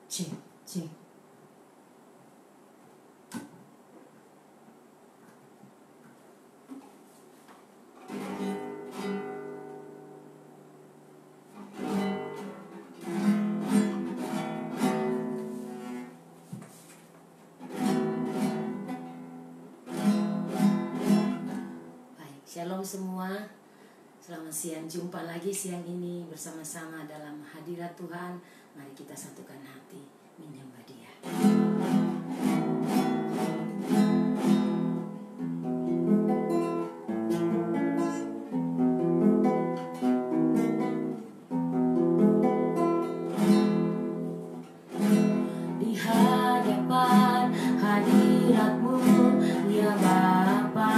Cing, cing. Baik, shalom semua. Selamat siang, jumpa lagi siang ini bersama-sama dalam hadirat Tuhan. Mari kita satukan hati menyembah Dia. Di hadapan hadirat-Mu, ya Bapa,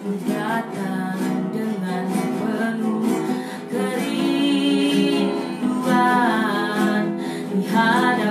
Ku datang dengan penuh kerinduan di hadapan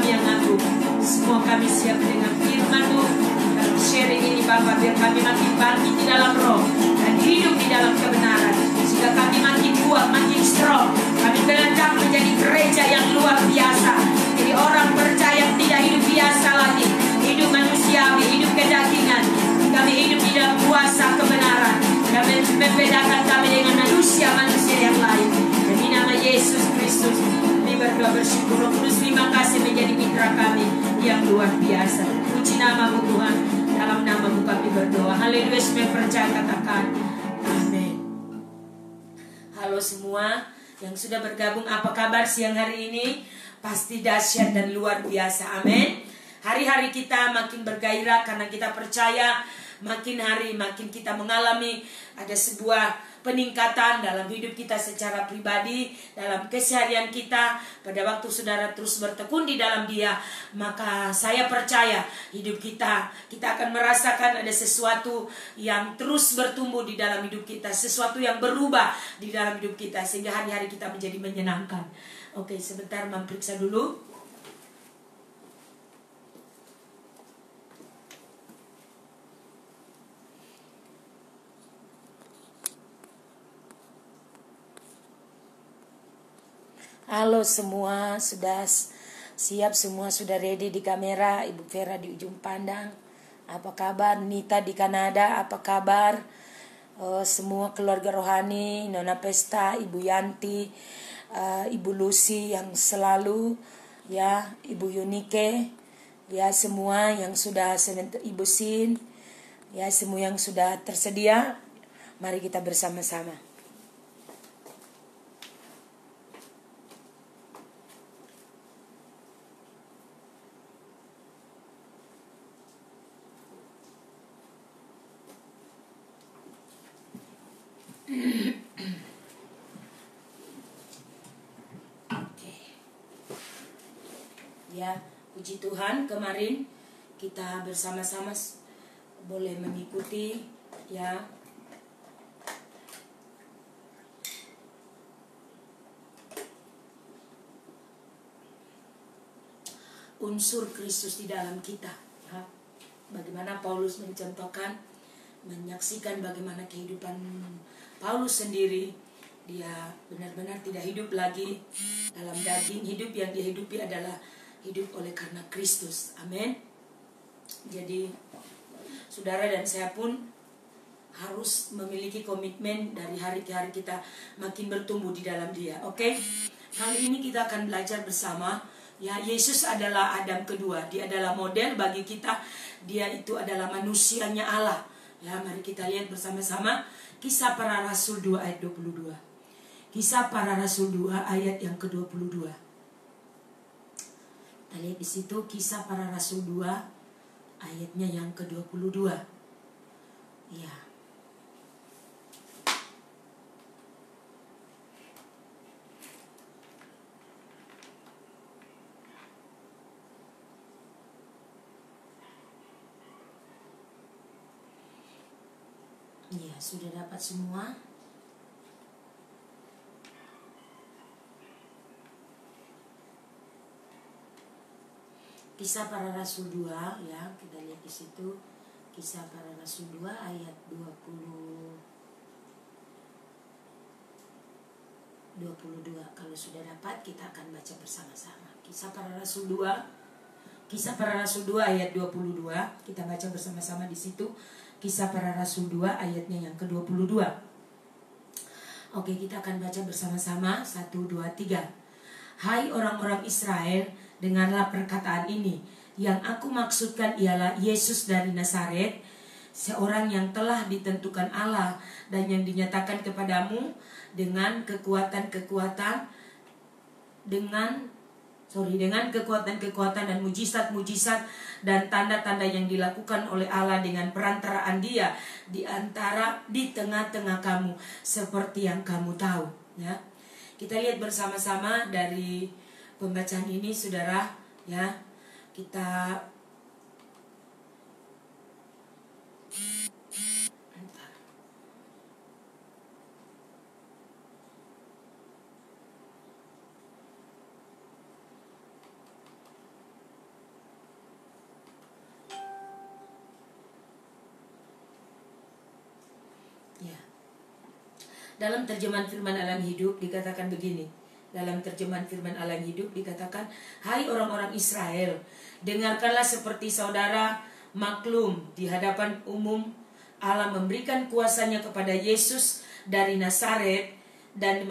kami yang agung. Semua kami siap dengan firman-Mu. Dalam sharing ini Bapa, biar kami makin bangkit di dalam roh dan hidup di dalam kebenaran, sehingga kami makin kuat, makin strong. Kami kehendak menjadi gereja yang luar biasa. Jadi orang percaya tidak hidup biasa lagi, hidup manusiawi, hidup kedagingan. Kami hidup di dalam kuasa kebenaran dan membedakan kami dengan manusia-manusia yang lain. Demi nama Yesus Kristus kami berdoa bersyukur. Roh Kudus, terima kasih menjadi mitra kami yang luar biasa. Puji nama-Mu Tuhan, dalam nama-Mu kami berdoa. Haleluya. Semua percaya katakan amin. Halo semua yang sudah bergabung, apa kabar siang hari ini? Pasti dahsyat dan luar biasa. Amin. Hari-hari kita makin bergairah karena kita percaya makin hari makin kita mengalami ada sebuah peningkatan dalam hidup kita secara pribadi, dalam keseharian kita. Pada waktu saudara terus bertekun di dalam Dia, maka saya percaya hidup kita akan merasakan ada sesuatu yang terus bertumbuh di dalam hidup kita, sesuatu yang berubah di dalam hidup kita, sehingga hari-hari kita menjadi menyenangkan. Oke, sebentar memeriksa dulu. Halo semua, sudah siap semua, sudah ready di kamera. Ibu Vera di ujung pandang, apa kabar? Nita di Kanada, apa kabar? Semua keluarga rohani, Nona Pesta, Ibu Yanti, Ibu Lucy yang selalu, ya, Ibu Yunike, ya semua yang sudah, Ibu Sin, ya semua yang sudah tersedia. Mari kita bersama-sama. Ya, puji Tuhan, kemarin kita bersama-sama boleh mengikuti, ya, unsur Kristus di dalam kita, ya. Bagaimana Paulus mencontohkan, menyaksikan bagaimana kehidupan Paulus sendiri. Dia benar-benar tidak hidup lagi dalam daging. Hidup yang dia hidupi adalah hidup oleh karena Kristus. Amin. Jadi saudara dan saya pun harus memiliki komitmen dari hari ke hari kita makin bertumbuh di dalam Dia. Oke? Kali ini kita akan belajar bersama. Ya, Yesus adalah Adam kedua. Dia adalah model bagi kita. Dia itu adalah manusianya Allah. Ya, mari kita lihat bersama-sama Kisah Para Rasul 2 ayat 22. Kisah Para Rasul 2 ayat yang ke-22. Kita lihat di situ Kisah Para Rasul 2 ayatnya yang ke-22. Ya. Ya, sudah dapat semua. Kisah Para Rasul 2, ya, kita lihat di situ Kisah Para Rasul 2 ayat 22. Kalau sudah dapat kita akan baca bersama-sama. Kisah Para Rasul 2, Kisah Para Rasul 2 ayat 22. Kita baca bersama-sama di situ Kisah Para Rasul 2 ayatnya yang ke-22. Oke, kita akan baca bersama-sama. 1, 2, 3. Hai orang-orang Israel, dengarlah perkataan ini. Yang aku maksudkan ialah Yesus dari Nazaret, seorang yang telah ditentukan Allah dan yang dinyatakan kepadamu dengan kekuatan-kekuatan dan mujizat-mujizat dan tanda-tanda yang dilakukan oleh Allah dengan perantaraan Dia di tengah-tengah kamu, seperti yang kamu tahu. Ya, kita lihat bersama-sama dari pembacaan ini, saudara. Ya, kita Dalam terjemahan Firman Alam Hidup dikatakan begini. Dalam terjemahan Firman Alam Hidup dikatakan, "Hai orang-orang Israel, dengarkanlah seperti saudara maklum di hadapan umum Allah memberikan kuasanya kepada Yesus dari Nazaret dan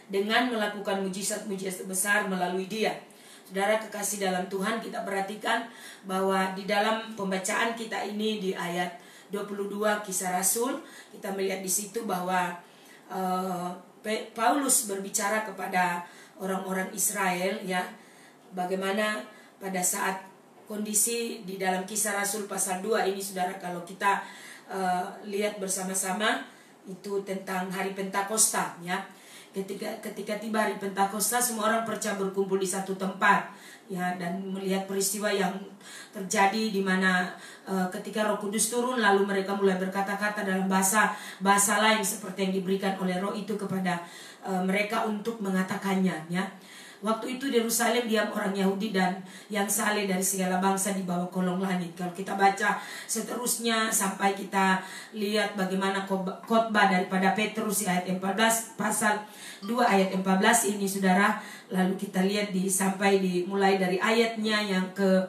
dengan melakukan mujizat-mujizat besar melalui dia." Saudara kekasih dalam Tuhan, kita perhatikan bahwa di dalam pembacaan kita ini di ayat 22 Kisah Rasul, kita melihat di situ bahwa Paulus berbicara kepada orang-orang Israel, ya, bagaimana pada saat kondisi di dalam Kisah Rasul pasal 2 ini, saudara, kalau kita lihat bersama-sama itu tentang hari Pentakosta, ya. Ketika tiba hari Pentakosta, semua orang percaya berkumpul di satu tempat, ya, dan melihat peristiwa yang terjadi di mana ketika Roh Kudus turun, lalu mereka mulai berkata-kata dalam bahasa lain seperti yang diberikan oleh Roh itu kepada mereka untuk mengatakannya, ya. Waktu itu di Yerusalem diam orang Yahudi dan yang saleh dari segala bangsa di bawah kolong langit. Kalau kita baca seterusnya sampai kita lihat bagaimana khotbah daripada Petrus di ayat 14, pasal 2 ayat 14 ini, saudara. Lalu kita lihat mulai dari ayatnya yang ke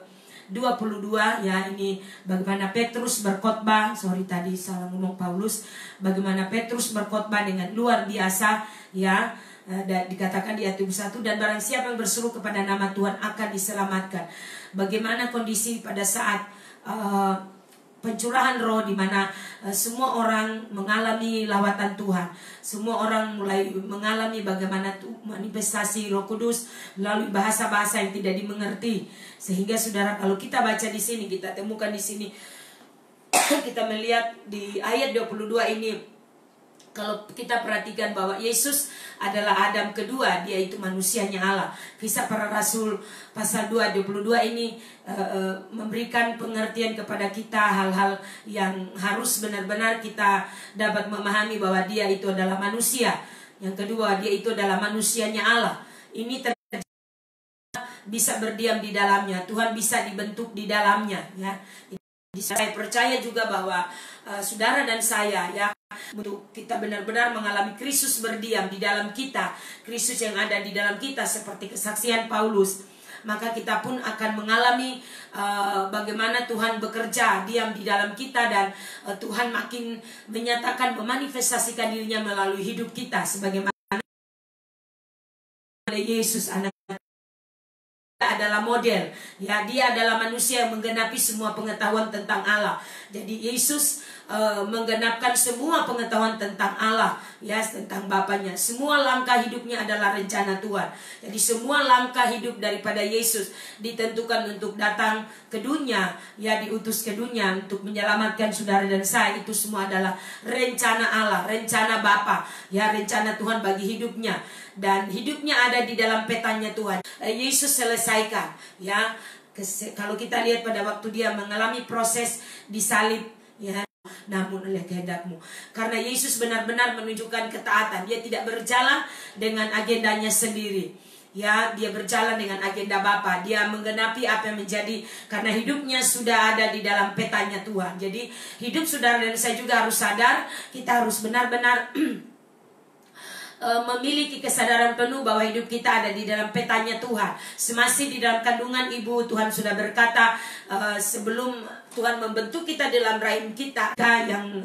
22, ya, ini bagaimana Petrus berkhotbah. Tadi salah ngomong Paulus. Bagaimana Petrus berkhotbah dengan luar biasa, ya. Dikatakan di ayat 1, dan barang siapa yang berseru kepada nama Tuhan akan diselamatkan. Bagaimana kondisi pada saat pencurahan roh, di mana semua orang mengalami lawatan Tuhan. Semua orang mulai mengalami bagaimana manifestasi Roh Kudus melalui bahasa-bahasa yang tidak dimengerti. Sehingga saudara, kalau kita baca di sini, kita temukan di sini kita melihat di ayat 22 ini, kalau kita perhatikan bahwa Yesus adalah Adam kedua, dia itu manusianya Allah. Kisah Para Rasul pasal 2 22 ini memberikan pengertian kepada kita hal-hal yang harus benar-benar kita dapat memahami bahwa dia itu adalah manusia. Yang kedua, dia itu adalah manusianya Allah. Ini bisa berdiam di dalamnya, Tuhan bisa dibentuk di dalamnya, ya. Saya percaya juga bahwa saudara dan saya, ya, untuk kita benar-benar mengalami Kristus berdiam di dalam kita, Kristus yang ada di dalam kita seperti kesaksian Paulus, maka kita pun akan mengalami bagaimana Tuhan bekerja diam di dalam kita, dan Tuhan makin menyatakan, memanifestasikan dirinya melalui hidup kita sebagaimana Yesus anak adalah model, ya, dia adalah manusia yang menggenapi semua pengetahuan tentang Allah. Jadi Yesus menggenapkan semua pengetahuan tentang Allah, ya, tentang Bapaknya. Semua langkah hidupnya adalah rencana Tuhan. Jadi semua langkah hidup daripada Yesus ditentukan untuk datang ke dunia, ya, diutus ke dunia untuk menyelamatkan saudara dan saya. Itu semua adalah rencana Allah, rencana Bapa, ya, rencana Tuhan bagi hidupnya. Dan hidupnya ada di dalam petanya Tuhan. Yesus selesaikan, ya. Kalau kita lihat pada waktu dia mengalami proses disalib, ya, namun oleh kehendakmu. Karena Yesus benar-benar menunjukkan ketaatan. Dia tidak berjalan dengan agendanya sendiri, ya, dia berjalan dengan agenda Bapa. Dia menggenapi apa yang menjadi, karena hidupnya sudah ada di dalam petanya Tuhan. Jadi hidup saudara dan saya juga harus sadar, kita harus benar-benar memiliki kesadaran penuh bahwa hidup kita ada di dalam petanya Tuhan. Semasih di dalam kandungan ibu, Tuhan sudah berkata, sebelum Tuhan membentuk kita dalam rahim kita, yang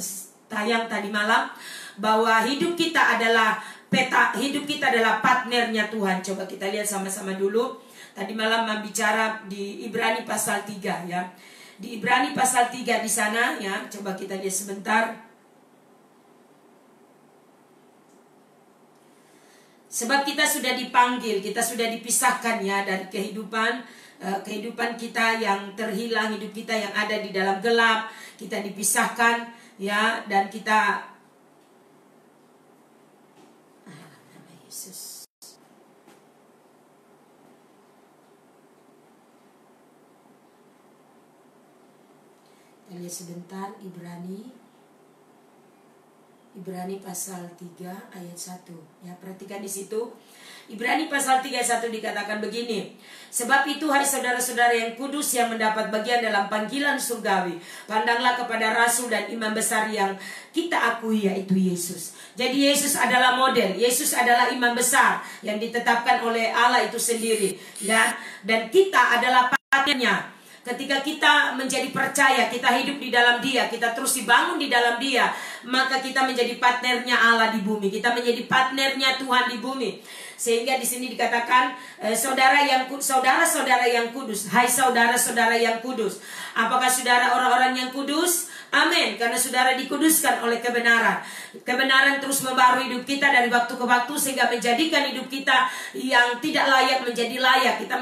tayang tadi malam, bahwa hidup kita adalah peta, hidup kita adalah partnernya Tuhan. Coba kita lihat sama-sama dulu. Tadi malam bicara di Ibrani pasal 3, ya. Di Ibrani pasal 3 di sana, ya, coba kita lihat sebentar. Sebab kita sudah dipanggil, kita sudah dipisahkan, ya, dari kehidupan kita yang terhilang, hidup kita yang ada di dalam gelap. Kita dipisahkan, ya, dan kita Yesus. Kita lihat sebentar Ibrani pasal 3 ayat 1. Ya, perhatikan di situ. Ibrani pasal 31 dikatakan begini. Sebab itu hai saudara-saudara yang kudus yang mendapat bagian dalam panggilan surgawi, pandanglah kepada rasul dan imam besar yang kita akui, yaitu Yesus. Jadi Yesus adalah model, Yesus adalah imam besar yang ditetapkan oleh Allah itu sendiri. Dan kita adalah partnernya. Ketika kita menjadi percaya, kita hidup di dalam Dia, kita terus dibangun di dalam Dia, maka kita menjadi partnernya Allah di bumi. Kita menjadi partnernya Tuhan di bumi. Sehingga di sini dikatakan saudara-saudara yang kudus. Hai saudara-saudara yang kudus. Apakah saudara orang-orang yang kudus? Amin. Karena saudara dikuduskan oleh kebenaran. Kebenaran terus membaharui hidup kita dari waktu ke waktu, sehingga menjadikan hidup kita yang tidak layak menjadi layak. Kita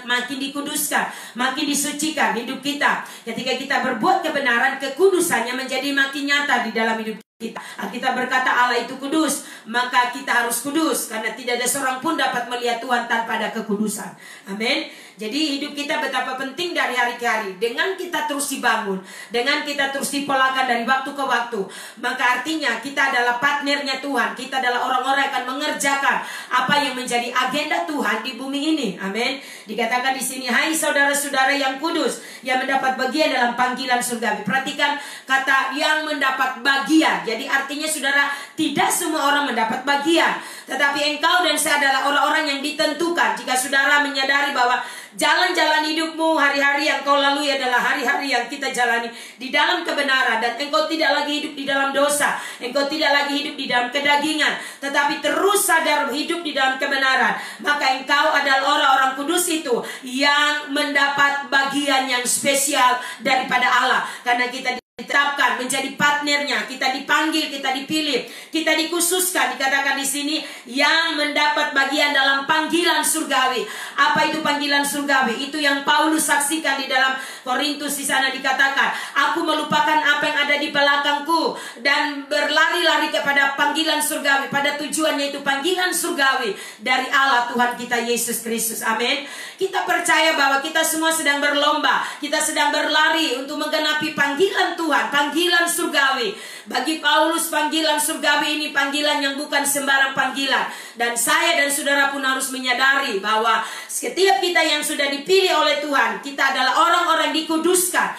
makin dikuduskan, makin disucikan hidup kita. Ketika kita berbuat kebenaran, kekudusannya menjadi makin nyata di dalam hidup kita. Kita berkata Allah itu kudus, maka kita harus kudus, karena tidak ada seorang pun dapat melihat Tuhan tanpa ada kekudusan. Amin. Jadi hidup kita betapa penting dari hari ke hari. Dengan kita terus dibangun, dengan kita terus dipolakan dari waktu ke waktu, maka artinya kita adalah partnernya Tuhan. Kita adalah orang-orang yang akan mengerjakan apa yang menjadi agenda Tuhan di bumi ini. Amin. Dikatakan di sini, hai saudara-saudara yang kudus yang mendapat bagian dalam panggilan surgawi. Perhatikan kata yang mendapat bagian. Jadi artinya saudara, tidak semua orang mendapat bagian, tetapi engkau dan saya adalah orang-orang yang ditentukan. Jika saudara menyadari bahwa jalan-jalan hidupmu hari-hari yang kau lalui adalah hari-hari yang kita jalani di dalam kebenaran, dan engkau tidak lagi hidup di dalam dosa, engkau tidak lagi hidup di dalam kedagingan, tetapi terus sadar hidup di dalam kebenaran, maka engkau adalah orang-orang kudus itu yang mendapat bagian yang spesial daripada Allah. Karena kita ditetapkan menjadi partnernya, kita dipanggil, kita dipilih, kita dikhususkan. Dikatakan di sini yang mendapat bagian dalam panggilan surgawi. Apa itu panggilan surgawi? Itu yang Paulus saksikan di dalam Korintus. Di sana dikatakan, aku melupakan apa yang ada di belakangku dan berlari-lari kepada panggilan surgawi. Pada tujuannya itu panggilan surgawi dari Allah Tuhan kita Yesus Kristus. Amin. Kita percaya bahwa kita semua sedang berlomba, kita sedang berlari untuk menggenapi panggilan Tuhan, panggilan surgawi. Bagi Paulus, panggilan surgawi ini panggilan yang bukan sembarang panggilan. Dan saya dan saudara pun harus menyadari bahwa setiap kita yang sudah dipilih oleh Tuhan, kita adalah orang-orang dikuduskan.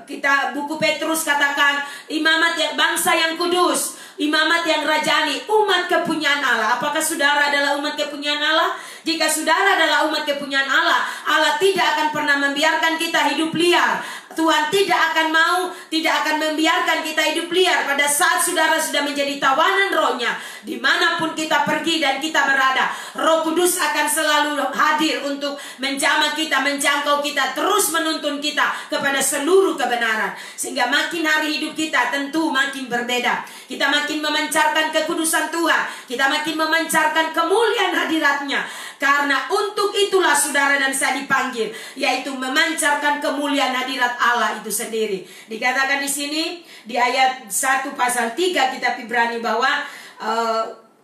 Kita buku Petrus katakan, imamat yang bangsa yang kudus, imamat yang rajani, umat kepunyaan Allah. Apakah saudara adalah umat kepunyaan Allah? Jika saudara adalah umat kepunyaan Allah, Allah tidak akan pernah membiarkan kita hidup liar. Tuhan tidak akan membiarkan kita hidup liar. Pada saat saudara sudah menjadi tawanan rohnya, dimanapun kita pergi dan kita berada, Roh Kudus akan selalu hadir untuk menjamah kita, menjangkau kita, terus menuntun kita kepada seluruh kebenaran. Sehingga makin hari hidup kita tentu makin berbeda. Kita makin memancarkan kekudusan Tuhan, kita makin memancarkan kemuliaan hadiratnya. Karena untuk itulah saudara dan saya dipanggil, yaitu memancarkan kemuliaan hadirat Allah itu sendiri. Dikatakan di sini di ayat 1 pasal 3 kitab Ibrani bahwa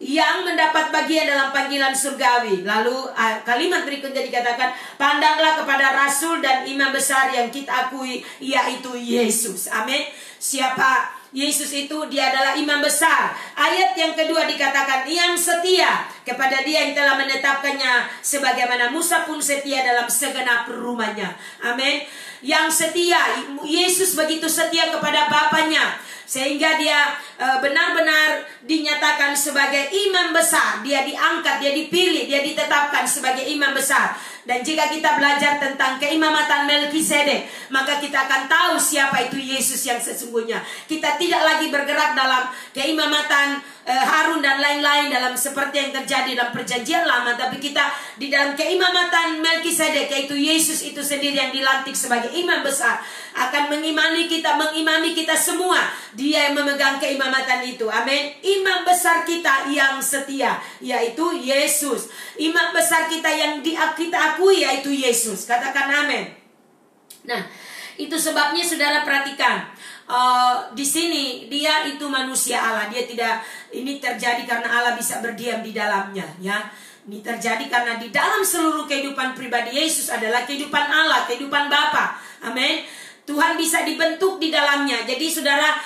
yang mendapat bagian dalam panggilan surgawi. Lalu kalimat berikutnya dikatakan, pandanglah kepada rasul dan imam besar yang kita akui, yaitu Yesus. Amin. Siapa Yesus itu? Dia adalah imam besar. Ayat yang kedua dikatakan yang setia kepada Dia yang telah menetapkannya, sebagaimana Musa pun setia dalam segenap rumahnya. Amin. Yang setia, Yesus begitu setia kepada Bapanya, sehingga Dia benar-benar dinyatakan sebagai imam besar. Dia diangkat, Dia dipilih, Dia ditetapkan sebagai imam besar. Dan jika kita belajar tentang keimamatan Melkisedek, maka kita akan tahu siapa itu Yesus yang sesungguhnya. Kita tidak lagi bergerak dalam keimamatan Harun dan lain-lain dalam seperti yang terjadi dalam perjanjian lama, tapi kita di dalam keimamatan Melkisedek, yaitu Yesus itu sendiri yang dilantik sebagai imam besar, akan mengimani kita semua. Dia yang memegang keimamatan itu. Amin. Imam besar kita yang setia, yaitu Yesus. Imam besar kita yang kita akui, yaitu Yesus. Katakan amin. Nah, itu sebabnya saudara perhatikan, di sini Dia itu manusia Allah. Dia tidak, ini terjadi karena Allah bisa berdiam di dalamnya, ya. Ini terjadi karena di dalam seluruh kehidupan pribadi Yesus adalah kehidupan Allah, kehidupan Bapa. Amin. Tuhan bisa dibentuk di dalamnya. Jadi saudara,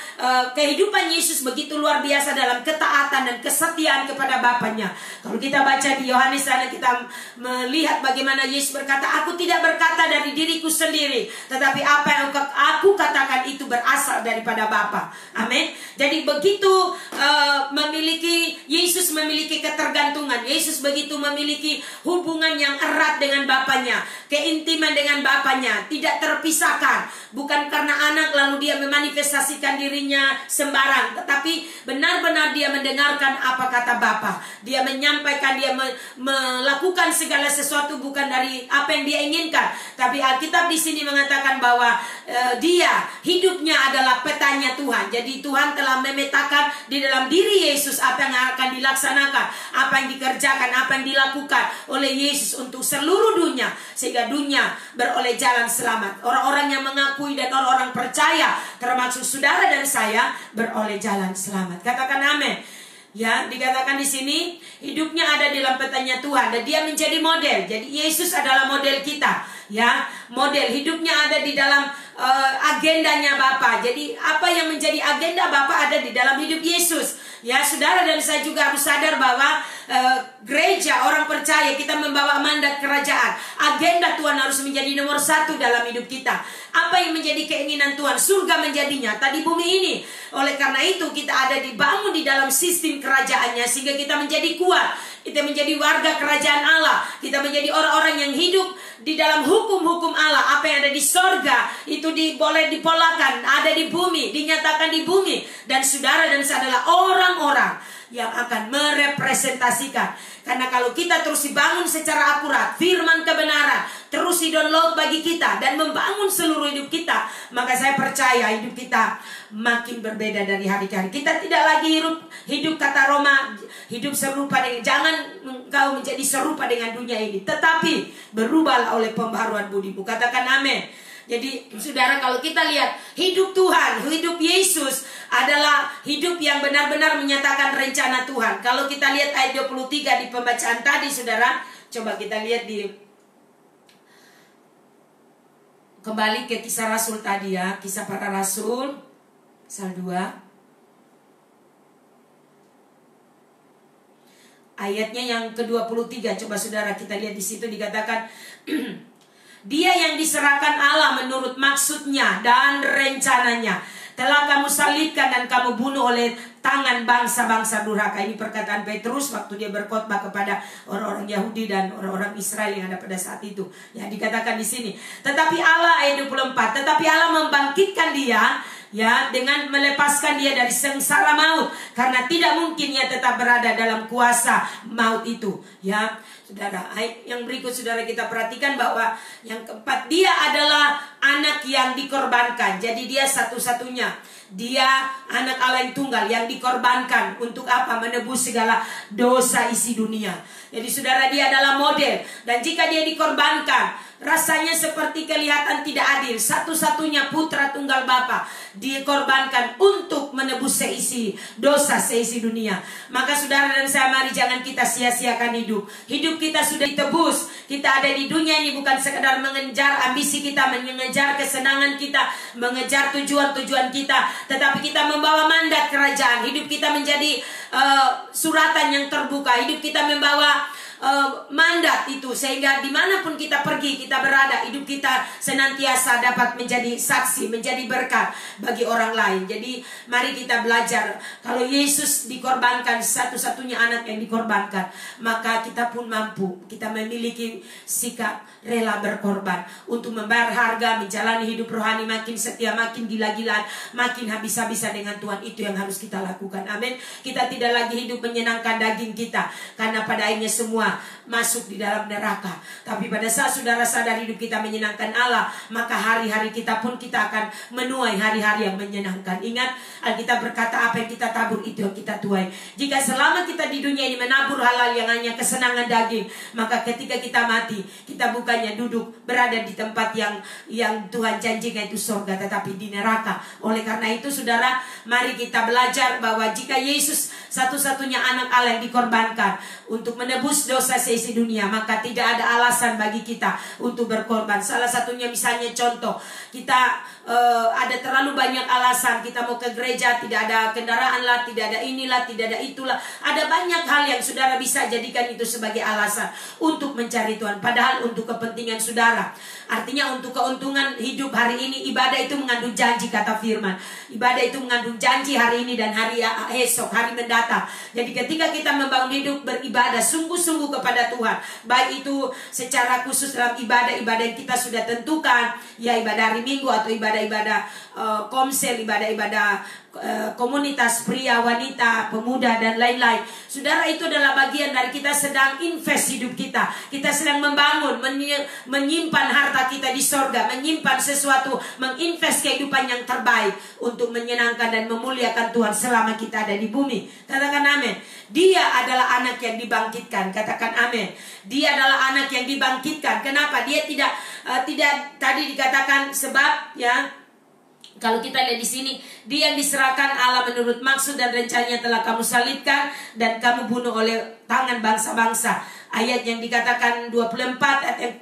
kehidupan Yesus begitu luar biasa dalam ketaatan dan kesetiaan kepada Bapaknya. Kalau kita baca di Yohanes sana, kita melihat bagaimana Yesus berkata, aku tidak berkata dari diriku sendiri, tetapi apa yang aku katakan itu berasal daripada Bapa. Amin. Jadi begitu Yesus memiliki ketergantungan. Yesus begitu memiliki hubungan yang erat dengan Bapaknya, keintiman dengan Bapaknya, tidak terpisahkan. Bukan karena anak lalu dia memanifestasikan dirinya sembarang, tetapi benar-benar dia mendengarkan apa kata Bapa. Dia menyampaikan, dia melakukan segala sesuatu bukan dari apa yang dia inginkan, tapi Alkitab di sini mengatakan bahwa dia hidupnya adalah petanya Tuhan. Jadi Tuhan telah memetakan di dalam diri Yesus apa yang akan dilaksanakan, apa yang dikerjakan, apa yang dilakukan oleh Yesus untuk seluruh dunia, sehingga dunia beroleh jalan selamat. Orang-orang yang mengakui dan orang-orang percaya, termasuk saudara dan saya, beroleh jalan selamat. Katakan amin. Ya, dikatakan di sini hidupnya ada dalam petanya Tuhan dan dia menjadi model. Jadi Yesus adalah model kita. Ya, model hidupnya ada di dalam agendanya Bapa. Jadi apa yang menjadi agenda Bapa ada di dalam hidup Yesus. Ya, saudara dan saya juga harus sadar bahwa gereja, orang percaya, kita membawa mandat kerajaan. Agenda Tuhan harus menjadi nomor 1 dalam hidup kita. Apa yang menjadi keinginan Tuhan? Surga menjadi nyata di bumi ini. Oleh karena itu kita ada dibangun di dalam sistem kerajaannya, sehingga kita menjadi kuat. Kita menjadi warga kerajaan Allah. Kita menjadi orang-orang yang hidup di dalam hukum-hukum Allah. Apa yang ada di sorga itu boleh dipolakan, ada di bumi, dinyatakan di bumi. Dan saudara dan saya adalah orang-orang yang akan merepresentasikan. Karena kalau kita terus dibangun secara akurat, firman kebenaran terus di-download bagi kita dan membangun seluruh hidup kita, maka saya percaya hidup kita makin berbeda dari hari ke hari. Kita tidak lagi hidup kata Roma, hidup serupa dengan, jangan engkau menjadi serupa dengan dunia ini, tetapi berubahlah oleh pembaharuan budimu. Katakan amin. Jadi saudara, kalau kita lihat hidup Tuhan, hidup Yesus adalah hidup yang benar-benar menyatakan rencana Tuhan. Kalau kita lihat ayat 23 di pembacaan tadi saudara, coba kita lihat kembali ke Kisah Rasul tadi ya, Kisah Para Rasul pasal 2. Ayatnya yang ke-23, coba saudara kita lihat di situ dikatakan Dia yang diserahkan Allah menurut maksudnya dan rencananya telah kamu salibkan dan kamu bunuh oleh tangan bangsa-bangsa durhaka. Ini perkataan Petrus waktu dia berkhotbah kepada orang-orang Yahudi dan orang-orang Israel yang ada pada saat itu. Ya, dikatakan di sini. Tetapi Allah, ayat 24, tetapi Allah membangkitkan dia, ya, dengan melepaskan dia dari sengsara maut, karena tidak mungkin ia tetap berada dalam kuasa maut itu. Ya, saudara, yang berikut saudara kita perhatikan bahwa yang keempat, dia adalah anak yang dikorbankan. Jadi dia satu-satunya, dia anak Allah yang tunggal yang dikorbankan untuk apa? Menebus segala dosa isi dunia. Jadi saudara, dia adalah model. Dan jika dia dikorbankan, rasanya seperti kelihatan tidak adil. Satu-satunya putra tunggal Bapa dikorbankan untuk menebus seisi dosa seisi dunia. Maka saudara dan saya, mari jangan kita sia-siakan hidup. Hidup kita sudah ditebus. Kita ada di dunia ini bukan sekedar mengejar ambisi kita, mengejar kesenangan kita, mengejar tujuan-tujuan kita, tetapi kita membawa mandat kerajaan. Hidup kita menjadi suratan yang terbuka. Hidup kita membawa mandat itu, sehingga dimanapun kita pergi, kita berada, hidup kita senantiasa dapat menjadi saksi, menjadi berkat bagi orang lain. Jadi mari kita belajar, kalau Yesus dikorbankan, satu-satunya anak yang dikorbankan, maka kita pun mampu, kita memiliki sikap rela berkorban untuk membayar harga, menjalani hidup rohani makin setia, makin gila-gilaan, makin habis-habisan dengan Tuhan. Itu yang harus kita lakukan. Amin. Kita tidak lagi hidup menyenangkan daging kita, karena pada akhirnya semua masuk di dalam neraka. Tapi pada saat saudara sadar hidup kita menyenangkan Allah, maka hari-hari kita pun kita akan menuai hari-hari yang menyenangkan. Ingat, Alkitab berkata apa yang kita tabur itu yang kita tuai. Jika selama kita di dunia ini menabur hal-hal yang hanya kesenangan daging, maka ketika kita mati, kita bukannya duduk berada di tempat yang Tuhan janjikan itu surga, tetapi di neraka. Oleh karena itu saudara, mari kita belajar bahwa jika Yesus satu-satunya anak Allah yang dikorbankan untuk menebus dosa seisi dunia, maka tidak ada alasan bagi kita untuk berkorban. Salah satunya misalnya contoh, kita ada terlalu banyak alasan. Kita mau ke gereja, tidak ada kendaraan lah, tidak ada inilah, tidak ada itulah. Ada banyak hal yang saudara bisa jadikan itu sebagai alasan untuk mencari Tuhan. Padahal untuk kepentingan saudara. Artinya untuk keuntungan hidup hari ini, ibadah itu mengandung janji, kata firman. Ibadah itu mengandung janji hari ini dan hari esok, hari mendatang. Jadi ketika kita membangun hidup beribadah sungguh-sungguh kepada Tuhan, baik itu secara khusus dalam ibadah-ibadah yang kita sudah tentukan, ya ibadah hari Minggu atau ibadah-ibadah komsel, ibadah-ibadah komunitas pria, wanita, pemuda dan lain-lain. Saudara, itu adalah bagian dari kita sedang invest hidup kita. Kita sedang membangun, menyimpan harta kita di sorga, menyimpan sesuatu, menginvest kehidupan yang terbaik untuk menyenangkan dan memuliakan Tuhan selama kita ada di bumi. Katakan amin. Dia adalah anak yang dibangkitkan. Katakan amin. Dia adalah anak yang dibangkitkan. Kenapa? Dia tidak tadi dikatakan sebab ya. Kalau kita lihat di sini, dia yang diserahkan Allah menurut maksud dan rencananya telah kamu salibkan dan kamu bunuh oleh tangan bangsa-bangsa. Ayat yang dikatakan 24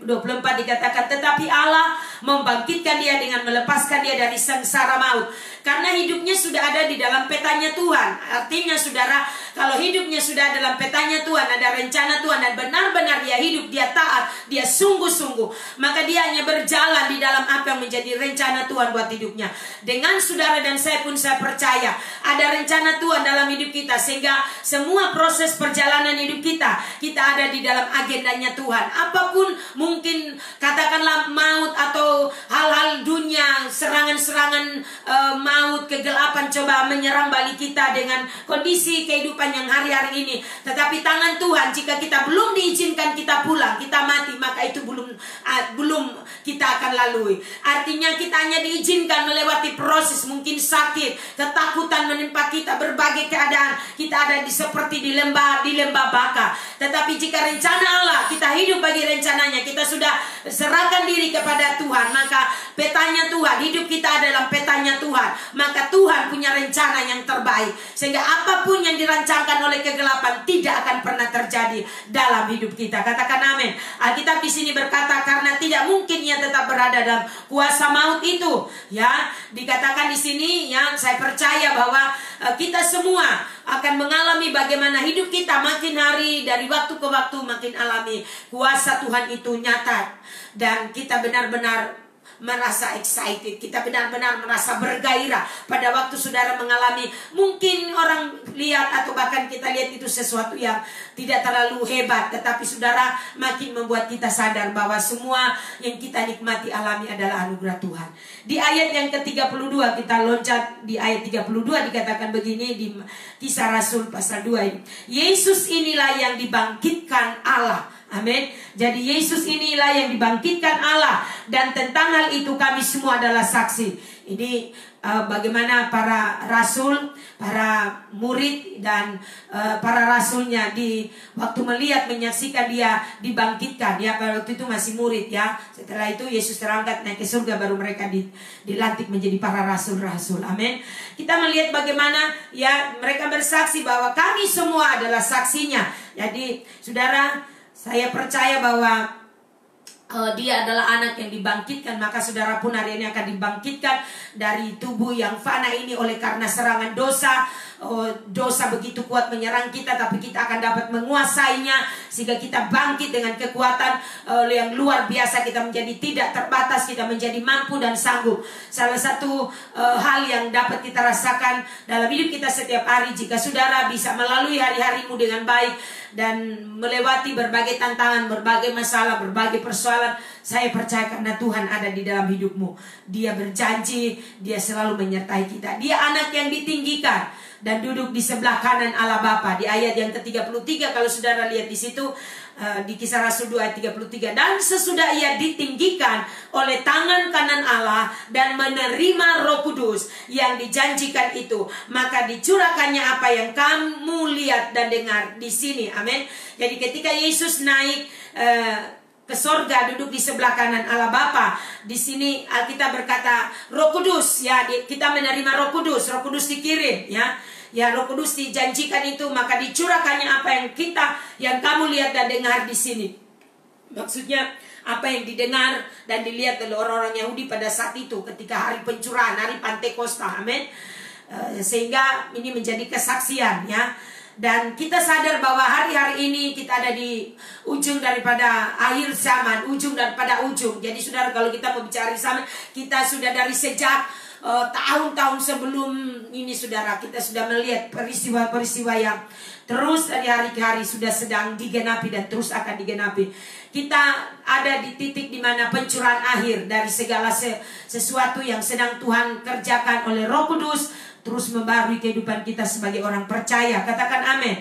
dikatakan, tetapi Allah membangkitkan dia dengan melepaskan dia dari sengsara maut. Karena hidupnya sudah ada di dalam petanya Tuhan. Artinya saudara, kalau hidupnya sudah dalam petanya Tuhan, ada rencana Tuhan dan benar-benar dia hidup, dia taat, dia sungguh-sungguh, maka dia hanya berjalan di dalam apa yang menjadi rencana Tuhan buat hidupnya. Dengan saudara dan saya pun saya percaya ada rencana Tuhan dalam hidup kita, sehingga semua proses perjalanan hidup kita ada di dalam agendanya Tuhan. Apapun mungkin katakanlah maut atau hal-hal dunia, serangan-serangan maut, kegelapan coba menyerang balik kita dengan kondisi kehidupan yang hari-hari ini. Tetapi tangan Tuhan, jika kita belum diizinkan kita pulang, kita mati, maka itu belum kita akan lalui. Artinya kita hanya diizinkan melewati proses, mungkin sakit, ketakutan menimpa kita, berbagai keadaan. Kita ada seperti di lembah baka. Tetapi jika rencana Allah, kita hidup bagi rencananya, kita sudah serahkan diri kepada Tuhan, maka petanya Tuhan, hidup kita dalam petanya Tuhan, maka Tuhan punya rencana yang terbaik, sehingga apapun yang dirancangkan oleh kegelapan tidak akan pernah terjadi dalam hidup kita. Katakan amin. Alkitab di sini berkata, karena tidak mungkin ia tetap berada dalam kuasa maut itu. Ya, dikatakan di sini, ya, saya percaya bahwa kita semua akan mengalami bagaimana hidup kita makin hari, dari waktu ke waktu makin alami kuasa Tuhan itu nyata, dan kita benar-benar merasa excited, kita benar-benar merasa bergairah pada waktu saudara mengalami, mungkin orang lihat atau bahkan kita lihat itu sesuatu yang tidak terlalu hebat, tetapi saudara makin membuat kita sadar bahwa semua yang kita nikmati alami adalah anugerah Tuhan. Di ayat yang ke-32, kita loncat di ayat 32, dikatakan begini di Kisah Rasul pasal 2 ini, Yesus inilah yang dibangkitkan Allah. Amin. Jadi Yesus inilah yang dibangkitkan Allah, dan tentang hal itu kami semua adalah saksi. Ini bagaimana para rasul, para murid dan para rasulnya di waktu melihat, menyaksikan dia dibangkitkan. Ya, pada waktu itu masih murid ya. Setelah itu Yesus terangkat naik ke surga, baru mereka dilantik menjadi para rasul-rasul. Amin. Kita melihat bagaimana ya mereka bersaksi bahwa kami semua adalah saksinya. Jadi saudara, saya percaya bahwa dia adalah anak yang dibangkitkan, maka saudara pun hari ini akan dibangkitkan dari tubuh yang fana ini oleh karena serangan dosa. Dosa begitu kuat menyerang kita, tapi kita akan dapat menguasainya, sehingga kita bangkit dengan kekuatan yang luar biasa. Kita menjadi tidak terbatas, kita menjadi mampu dan sanggup. Salah satu hal yang dapat kita rasakan dalam hidup kita setiap hari, jika saudara bisa melalui hari-harimu dengan baik dan melewati berbagai tantangan, berbagai masalah, berbagai persoalan, saya percaya karena Tuhan ada di dalam hidupmu. Dia berjanji, dia selalu menyertai kita. Dia anak yang ditinggikan dan duduk di sebelah kanan Allah Bapa. Di ayat yang ke-33, kalau saudara lihat di situ, di Kisah Rasul 2 ayat 33, dan sesudah ia ditinggikan oleh tangan kanan Allah dan menerima Roh Kudus yang dijanjikan itu, maka dicurahkannya apa yang kamu lihat dan dengar di sini. Amin. Jadi ketika Yesus naik ke sorga, duduk di sebelah kanan Allah Bapa, di sini Alkitab berkata Roh Kudus, ya, kita menerima Roh Kudus dikirim, ya. Ya, Roh Kudus dijanjikan itu, maka dicurahkannya apa yang kamu lihat dan dengar di sini. Maksudnya apa yang didengar dan dilihat oleh orang-orang Yahudi pada saat itu ketika hari pencurahan, hari Pantekosta. Amin. Sehingga ini menjadi kesaksian ya. Dan kita sadar bahwa hari-hari ini kita ada di ujung daripada akhir zaman, ujung daripada ujung. Jadi saudara, kalau kita berbicara zaman, kita sudah dari sejak tahun-tahun sebelum ini saudara, kita sudah melihat peristiwa-peristiwa yang terus dari hari ke hari sudah sedang digenapi dan terus akan digenapi. Kita ada di titik di mana pencurahan akhir dari segala sesuatu yang sedang Tuhan kerjakan oleh Roh Kudus terus membarui kehidupan kita sebagai orang percaya. Katakan amin.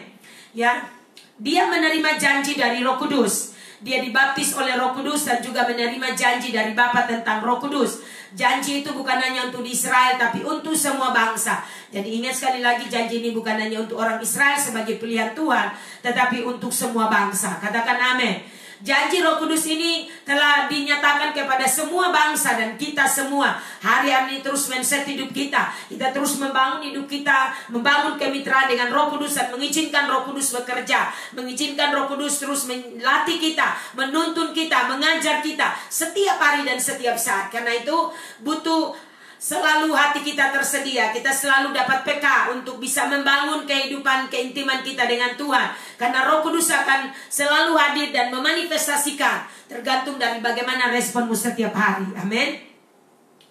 Ya, dia menerima janji dari Roh Kudus. Dia dibaptis oleh Roh Kudus dan juga menerima janji dari Bapa tentang Roh Kudus. Janji itu bukan hanya untuk Israel, tapi untuk semua bangsa. Jadi ingat sekali lagi, janji ini bukan hanya untuk orang Israel sebagai pilihan Tuhan, tetapi untuk semua bangsa. Katakan amin. Janji Roh Kudus ini telah dinyatakan kepada semua bangsa dan kita semua. Hari ini terus men-set hidup kita. Kita terus membangun hidup kita, membangun kemitraan dengan Roh Kudus dan mengizinkan Roh Kudus bekerja. Mengizinkan Roh Kudus terus melatih kita, menuntun kita, mengajar kita setiap hari dan setiap saat. Karena itu butuh selalu hati kita tersedia. Kita selalu dapat peka untuk bisa membangun kehidupan, keintiman kita dengan Tuhan. Karena Roh Kudus akan selalu hadir dan memanifestasikan. Tergantung dari bagaimana responmu setiap hari. Amin.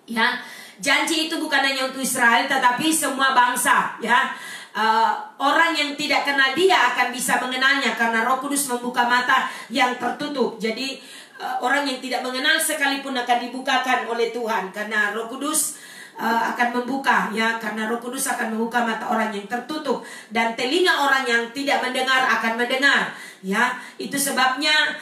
Ya, janji itu bukan hanya untuk Israel, tetapi semua bangsa. Ya, orang yang tidak kenal dia akan bisa mengenalnya karena Roh Kudus membuka mata yang tertutup. Jadi orang yang tidak mengenal sekalipun akan dibukakan oleh Tuhan karena Roh Kudus akan membuka, ya, karena Roh Kudus akan membuka mata orang yang tertutup dan telinga orang yang tidak mendengar akan mendengar, ya. Itu sebabnya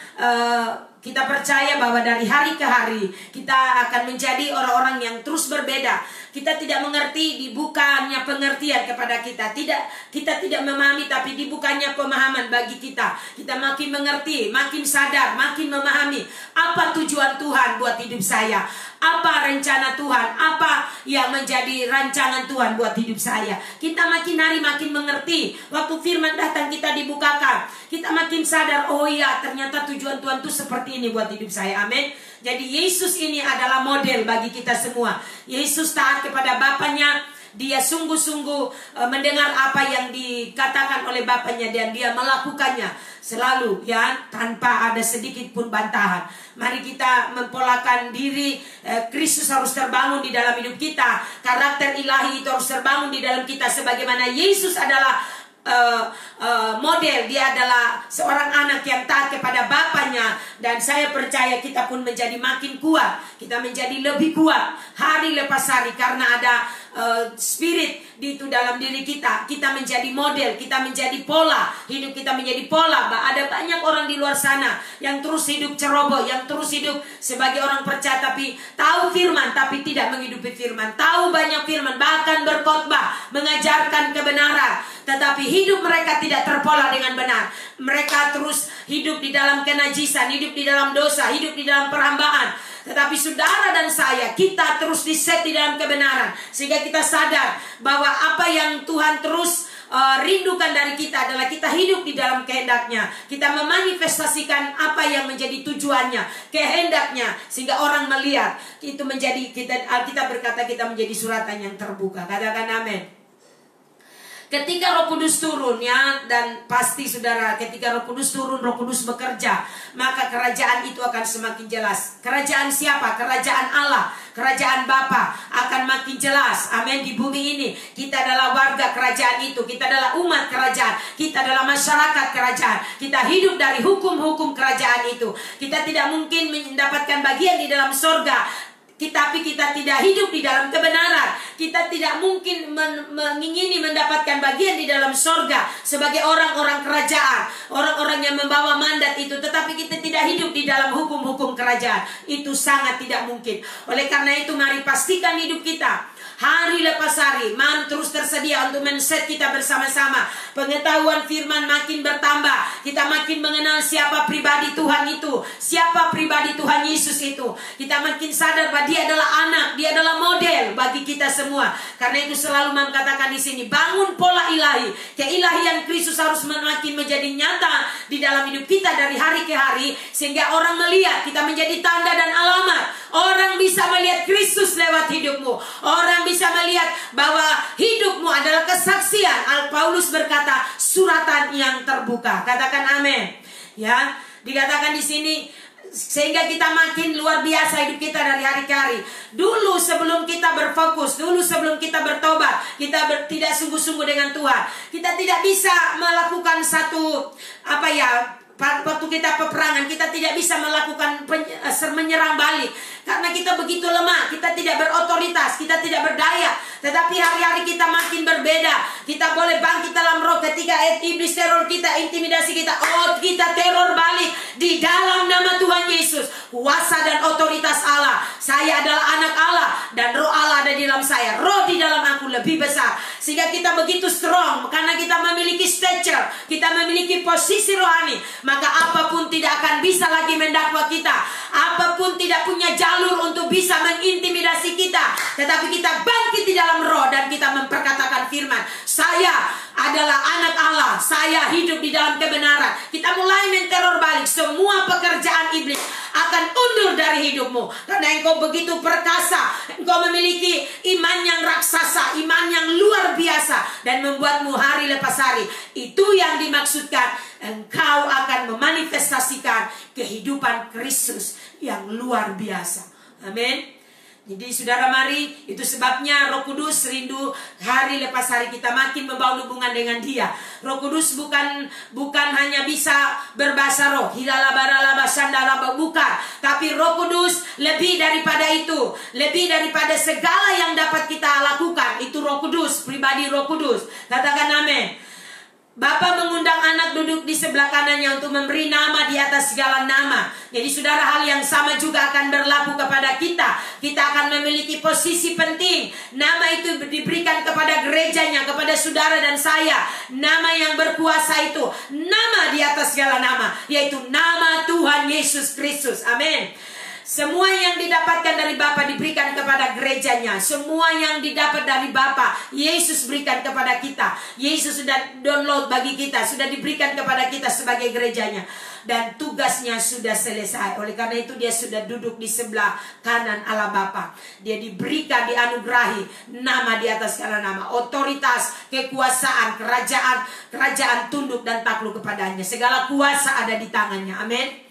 kita percaya bahwa dari hari ke hari kita akan menjadi orang-orang yang terus berbeda. Kita tidak mengerti, dibukanya pengertian kepada kita. Kita tidak memahami, tapi dibukanya pemahaman bagi kita. Kita makin mengerti, makin sadar, makin memahami apa tujuan Tuhan buat hidup saya. Apa rencana Tuhan, apa yang menjadi rancangan Tuhan buat hidup saya. Kita makin hari makin mengerti. Waktu firman datang kita dibukakan. Kita makin sadar, oh iya ternyata tujuan Tuhan itu seperti ini buat hidup saya. Amin. Jadi Yesus ini adalah model bagi kita semua. Yesus taat kepada Bapaknya. Dia sungguh-sungguh mendengar apa yang dikatakan oleh Bapaknya dan dia melakukannya selalu, ya, tanpa ada sedikit pun bantahan. Mari kita mempolakan diri. Kristus harus terbangun di dalam hidup kita. Karakter ilahi itu harus terbangun di dalam kita. Sebagaimana Yesus adalah model, dia adalah seorang anak yang taat kepada Bapaknya. Dan saya percaya kita pun menjadi makin kuat. Kita menjadi lebih kuat hari lepas hari karena ada spirit di itu dalam diri kita. Kita menjadi model, kita menjadi pola. Hidup kita menjadi pola. Ada banyak orang di luar sana yang terus hidup ceroboh, yang terus hidup sebagai orang percaya tapi tahu firman tapi tidak menghidupi firman. Tahu banyak firman, bahkan berkhotbah, mengajarkan kebenaran, tetapi hidup mereka tidak terpola dengan benar. Mereka terus hidup di dalam kenajisan, hidup di dalam dosa, hidup di dalam perhambaan. Tetapi saudara dan saya, kita terus diset di dalam kebenaran. Sehingga kita sadar bahwa apa yang Tuhan terus rindukan dari kita adalah kita hidup di dalam kehendaknya. Kita memanifestasikan apa yang menjadi tujuannya, kehendaknya. Sehingga orang melihat. Itu menjadi, Alkitab berkata kita menjadi suratan yang terbuka. Katakan amin. Ketika Roh Kudus turun, ya, dan pasti saudara, ketika Roh Kudus turun, Roh Kudus bekerja, maka kerajaan itu akan semakin jelas. Kerajaan siapa? Kerajaan Allah, kerajaan Bapa akan makin jelas. Amin. Di bumi ini kita adalah warga kerajaan itu. Kita adalah umat kerajaan. Kita adalah masyarakat kerajaan. Kita hidup dari hukum-hukum kerajaan itu. Kita tidak mungkin mendapatkan bagian di dalam sorga tapi kita tidak hidup di dalam kebenaran. Kita tidak mungkin mengingini mendapatkan bagian di dalam sorga sebagai orang-orang kerajaan, orang-orang yang membawa mandat itu, tetapi kita tidak hidup di dalam hukum-hukum kerajaan. Itu sangat tidak mungkin. Oleh karena itu mari pastikan hidup kita hari lepas hari terus tersedia untuk men-set kita bersama-sama. Pengetahuan firman makin bertambah. Kita makin mengenal siapa pribadi Tuhan itu, siapa pribadi Tuhan Yesus itu. Kita makin sadar bahwa Dia adalah anak, Dia adalah model bagi kita semua. Karena itu selalu mengatakan di sini, bangun pola ilahi. Keilahian Kristus harus semakin menjadi nyata di dalam hidup kita dari hari ke hari, sehingga orang melihat kita menjadi tanda dan alamat. Orang bisa melihat Kristus lewat hidupmu. Orang bisa melihat bahwa hidupmu adalah kesaksian. Paulus berkata, suratan yang terbuka. Katakan amin. Ya, dikatakan di sini, sehingga kita makin luar biasa hidup kita dari hari ke hari. Dulu sebelum kita berfokus, dulu sebelum kita bertobat, kita tidak sungguh-sungguh dengan Tuhan, kita tidak bisa melakukan satu waktu kita peperangan, kita tidak bisa melakukan menyerang balik, karena kita begitu lemah, kita tidak berotoritas, kita tidak berdaya. Tetapi hari-hari kita makin berbeda. Kita boleh bangkit dalam roh ketika iblis teror kita, intimidasi kita. Oh, kita teror balik di dalam nama Tuhan Yesus. Kuasa dan otoritas Allah. Saya adalah anak Allah dan roh Allah ada di dalam saya. Roh di dalam aku lebih besar. Sehingga kita begitu strong karena kita memiliki stature, kita memiliki posisi rohani. Maka apapun tidak akan bisa lagi mendakwa kita. Apapun tidak punya jalur untuk bisa mengintimidasi kita. Tetapi kita bangkit di dalam roh dan kita memperkatakan firman. Saya adalah anak Allah. Saya hidup di dalam kebenaran. Kita mulai menteror balik semua pekerjaan iblis akan undur dari hidupmu. Karena engkau begitu perkasa. Engkau memiliki iman yang raksasa, iman yang luar biasa, dan membuatmu hari lepas hari. Itu yang dimaksudkan. Engkau akan memanifestasikan kehidupan Kristus yang luar biasa. Amin. Jadi saudara, mari, itu sebabnya Roh Kudus rindu hari lepas hari kita makin membangun hubungan dengan Dia. Roh Kudus bukan hanya bisa berbahasa roh, hilalabaralaba sandalaba, bukan. Tapi Roh Kudus lebih daripada itu, lebih daripada segala yang dapat kita lakukan. Itu Roh Kudus, pribadi Roh Kudus. Katakan amin. Bapa mengundang anak duduk di sebelah kanannya untuk memberi nama di atas segala nama. Jadi saudara, hal yang sama juga akan berlaku kepada kita. Kita akan memiliki posisi penting. Nama itu diberikan kepada gerejanya, kepada saudara dan saya. Nama yang berkuasa itu, nama di atas segala nama, yaitu nama Tuhan Yesus Kristus. Amin. Semua yang didapatkan dari Bapa diberikan kepada gerejanya. Semua yang didapat dari Bapa, Yesus berikan kepada kita. Yesus sudah download bagi kita, sudah diberikan kepada kita sebagai gerejanya. Dan tugasnya sudah selesai. Oleh karena itu dia sudah duduk di sebelah kanan Allah Bapa. Dia diberikan, dianugerahi nama di atas segala nama. Otoritas, kekuasaan, kerajaan tunduk dan takluk kepadanya. Segala kuasa ada di tangannya. Amin.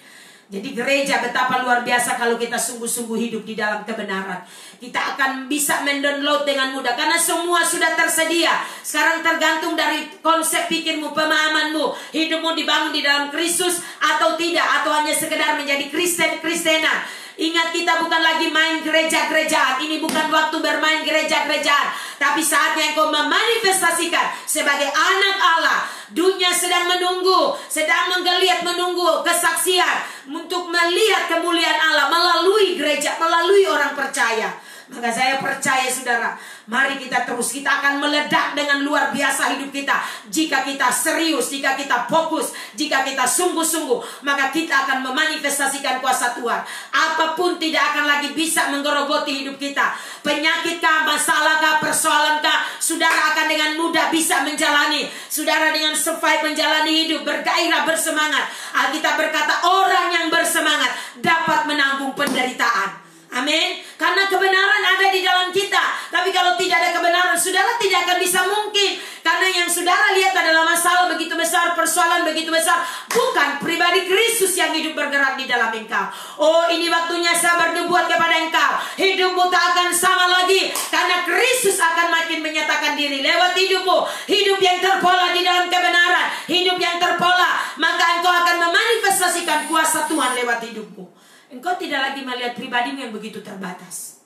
Jadi gereja, betapa luar biasa kalau kita sungguh-sungguh hidup di dalam kebenaran. Kita akan bisa mendownload dengan mudah karena semua sudah tersedia. Sekarang tergantung dari konsep pikirmu, pemahamanmu. Hidupmu dibangun di dalam Kristus atau tidak, atau hanya sekedar menjadi Kristen-Kristenan. Ingat, kita bukan lagi main gereja-gerejaan. Ini bukan waktu bermain gereja-gerejaan, tapi saatnya engkau memanifestasikan sebagai anak Allah. Dunia sedang menunggu, sedang menggeliat menunggu kesaksian untuk melihat kemuliaan Allah melalui gereja, melalui orang percaya. Maka saya percaya saudara, mari kita terus, kita akan meledak dengan luar biasa hidup kita. Jika kita serius, jika kita fokus, jika kita sungguh-sungguh, maka kita akan memanifestasikan kuasa Tuhan. Apapun tidak akan lagi bisa menggerogoti hidup kita. Penyakitkah, masalahkah, persoalankah, saudara akan dengan mudah bisa menjalani. Saudara dengan survive menjalani hidup, bergairah, bersemangat. Alkitab berkata, orang yang bersemangat dapat menanggung penderitaan. Amin. Karena kebenaran ada di dalam kita. Tapi kalau tidak ada kebenaran, saudara tidak akan bisa mungkin. Karena yang saudara lihat adalah masalah begitu besar, persoalan begitu besar. Bukan pribadi Kristus yang hidup bergerak di dalam engkau. Oh, ini waktunya saya bernubuat kepada engkau. Hidupmu tak akan sama lagi. Karena Kristus akan makin menyatakan diri lewat hidupmu. Hidup yang terpola di dalam kebenaran. Hidup yang terpola. Maka engkau akan memanifestasikan kuasa Tuhan lewat hidupmu. Engkau tidak lagi melihat pribadimu yang begitu terbatas,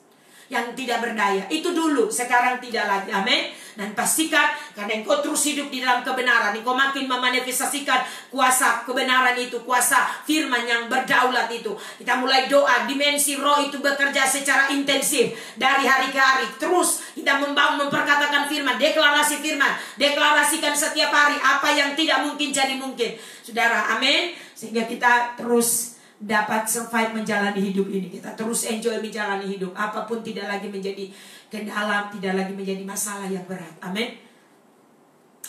yang tidak berdaya. Itu dulu, sekarang tidak lagi. Amin. Dan pastikan, karena engkau terus hidup di dalam kebenaran, engkau makin memanifestasikan kuasa kebenaran itu, kuasa firman yang berdaulat itu. Kita mulai doa, dimensi roh itu bekerja secara intensif dari hari ke hari. Terus kita membangun, memperkatakan firman, deklarasi firman, deklarasikan setiap hari apa yang tidak mungkin jadi mungkin. Saudara, amin. Sehingga kita terus dapat survive menjalani hidup ini. Kita terus enjoy menjalani hidup. Apapun tidak lagi menjadi kendala, tidak lagi menjadi masalah yang berat. Amin.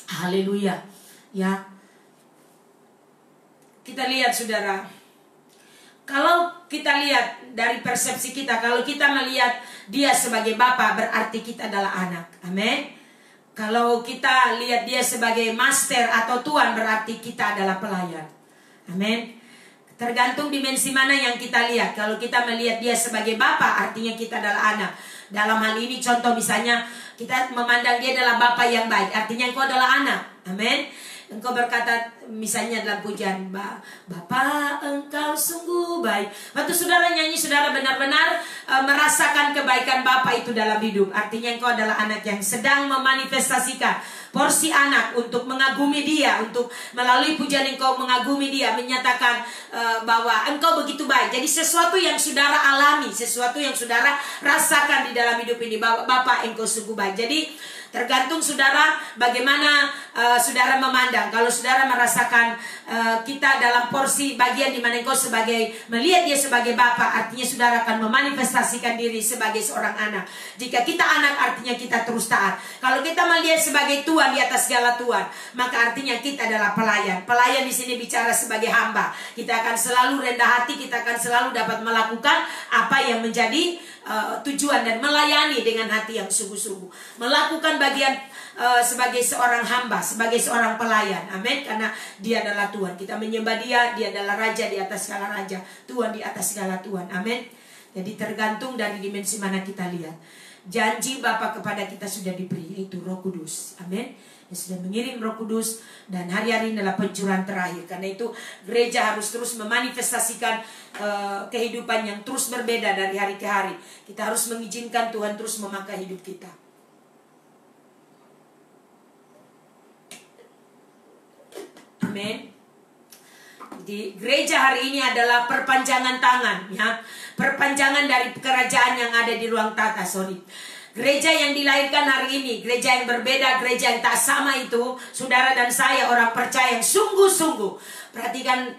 Haleluya. Ya. Kita lihat saudara. Kalau kita lihat dari persepsi kita, kalau kita melihat dia sebagai bapa, berarti kita adalah anak. Amin. Kalau kita lihat dia sebagai master atau tuan, berarti kita adalah pelayan. Amin. Tergantung dimensi mana yang kita lihat. Kalau kita melihat dia sebagai bapa, artinya kita adalah anak. Dalam hal ini contoh misalnya kita memandang dia adalah bapa yang baik, artinya engkau adalah anak. Amin. Engkau berkata misalnya dalam pujian, Bapa engkau sungguh baik. Waktu saudara nyanyi, saudara benar-benar merasakan kebaikan Bapa itu dalam hidup. Artinya engkau adalah anak yang sedang memanifestasikan porsi anak untuk mengagumi dia, untuk melalui pujian engkau mengagumi dia, menyatakan bahwa engkau begitu baik. Jadi sesuatu yang saudara alami, sesuatu yang saudara rasakan di dalam hidup ini, Bapa engkau sungguh baik. Jadi tergantung saudara bagaimana saudara memandang. Kalau saudara merasakan kita dalam porsi bagian di mana engkau sebagai melihat dia sebagai bapa, artinya saudara akan memanifestasikan diri sebagai seorang anak. Jika kita anak, artinya kita terus taat. Kalau kita melihat sebagai tuan di atas segala tuan, maka artinya kita adalah pelayan. Pelayan di sini bicara sebagai hamba. Kita akan selalu rendah hati, kita akan selalu dapat melakukan apa yang menjadi tujuan dan melayani dengan hati yang sungguh-sungguh. Melakukan bagian sebagai seorang hamba, sebagai seorang pelayan. Amin. Karena dia adalah Tuhan. Kita menyembah dia, dia adalah raja di atas segala raja, Tuhan di atas segala Tuhan. Amin. Jadi tergantung dari dimensi mana kita lihat. Janji Bapa kepada kita sudah diberi, yaitu Roh Kudus. Amin. Yang sudah mengirim Roh Kudus, dan hari-hari ini adalah pencurahan terakhir. Karena itu gereja harus terus memanifestasikan kehidupan yang terus berbeda dari hari ke hari. Kita harus mengizinkan Tuhan terus memakai hidup kita. Amin. Jadi gereja hari ini adalah perpanjangan tangan, ya, perpanjangan dari kerajaan yang ada di ruang tata. Gereja yang dilahirkan hari ini, gereja yang berbeda, gereja yang tak sama itu, saudara dan saya orang percaya yang sungguh-sungguh. Perhatikan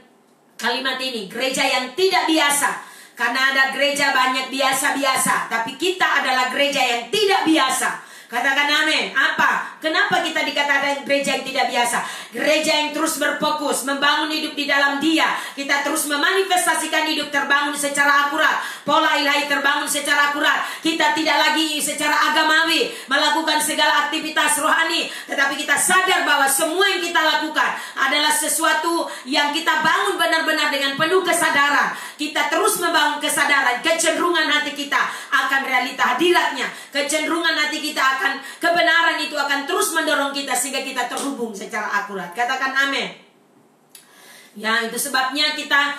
kalimat ini, gereja yang tidak biasa. Karena ada gereja banyak biasa-biasa, tapi kita adalah gereja yang tidak biasa. Katakan amin. Apa? Kenapa kita dikatakan gereja yang tidak biasa? Gereja yang terus berfokus membangun hidup di dalam dia. Kita terus memanifestasikan hidup terbangun secara akurat. Pola ilahi terbangun secara akurat. Kita tidak lagi secara agamawi melakukan segala aktivitas rohani, tetapi kita sadar bahwa semua yang kita lakukan adalah sesuatu yang kita bangun benar-benar dengan penuh kesadaran. Kita terus membangun kesadaran, kecenderungan hati kita akan realita hadiratnya. Kecenderungan hati kita akan kebenaran itu akan terus mendorong kita sehingga kita terhubung secara akurat. Katakan amin. Ya, itu sebabnya kita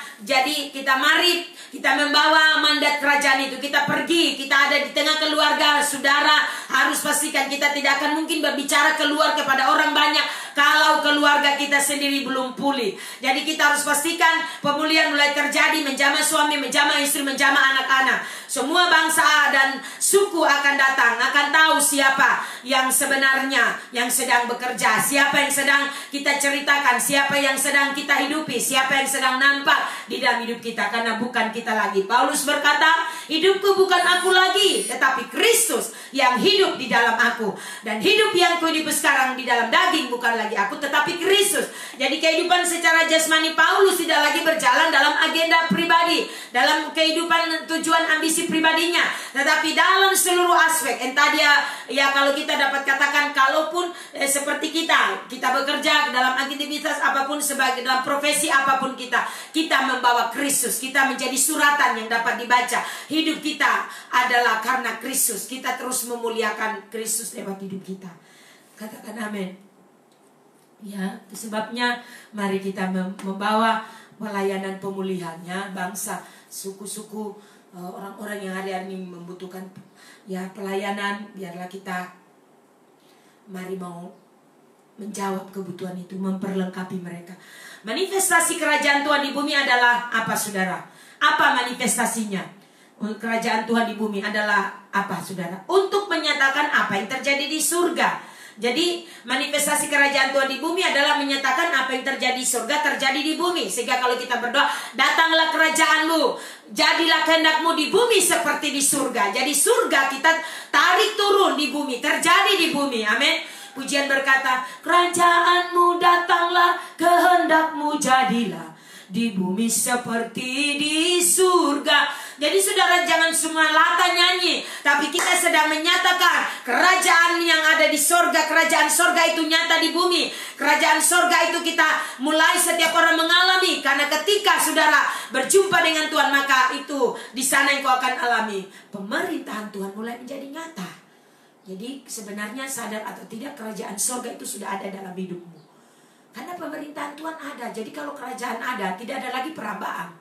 mari kita membawa mandat kerajaan itu. Kita pergi, kita ada di tengah keluarga, saudara harus pastikan kita tidak akan mungkin berbicara keluar kepada orang banyak kalau keluarga kita sendiri belum pulih. Jadi kita harus pastikan pemulihan mulai terjadi, menjamah suami, menjamah istri, menjamah anak-anak. Semua bangsa dan suku akan datang, akan tahu siapa yang sebenarnya yang sedang bekerja, siapa yang sedang kita ceritakan, siapa yang sedang kita hidupi, siapa yang sedang nampak di dalam hidup kita. Karena bukan kita lagi. Paulus berkata, hidupku bukan aku lagi, tetapi Kristus yang hidup di dalam aku. Dan hidup yang kuhidup sekarang di dalam daging bukan lagi aku, tetapi Kristus. Jadi kehidupan secara jasmani Paulus tidak lagi berjalan dalam agenda pribadi, dalam kehidupan tujuan ambisi pribadinya, tetapi dalam seluruh aspek. Entah dia, ya kalau kita dapat katakan, kalaupun seperti kita bekerja dalam aktivitas apapun, sebagai dalam profesi apapun kita membawa Kristus. Kita menjadi suratan yang dapat dibaca. Hidup kita adalah karena Kristus. Kita terus memuliakan Kristus lewat hidup kita. Katakan amin. Ya, itu sebabnya mari kita membawa pelayanan pemulihannya bangsa, suku-suku, orang-orang yang hari-hari ini membutuhkan ya pelayanan. Biarlah kita mari mau menjawab kebutuhan itu, memperlengkapi mereka. Manifestasi kerajaan Tuhan di bumi adalah apa, saudara? Apa manifestasinya? Kerajaan Tuhan di bumi adalah apa, saudara? Untuk menyatakan apa yang terjadi di surga. Jadi manifestasi kerajaan Tuhan di bumi adalah menyatakan apa yang terjadi di surga terjadi di bumi. Sehingga kalau kita berdoa, datanglah kerajaanmu, jadilah kehendakmu di bumi seperti di surga. Jadi surga kita tarik turun di bumi, terjadi di bumi. Amin. Pujian berkata, kerajaanmu datanglah, kehendakmu jadilah di bumi seperti di surga. Jadi saudara, jangan semua lata nyanyi, tapi kita sedang menyatakan kerajaan yang ada di surga. Kerajaan surga itu nyata di bumi. Kerajaan surga itu kita mulai setiap orang mengalami. Karena ketika saudara berjumpa dengan Tuhan, maka itu di sana yang kau akan alami. Pemerintahan Tuhan mulai menjadi nyata. Jadi sebenarnya sadar atau tidak, kerajaan surga itu sudah ada dalam hidupmu. Karena pemerintahan Tuhan ada. Jadi kalau kerajaan ada, tidak ada lagi perambaan.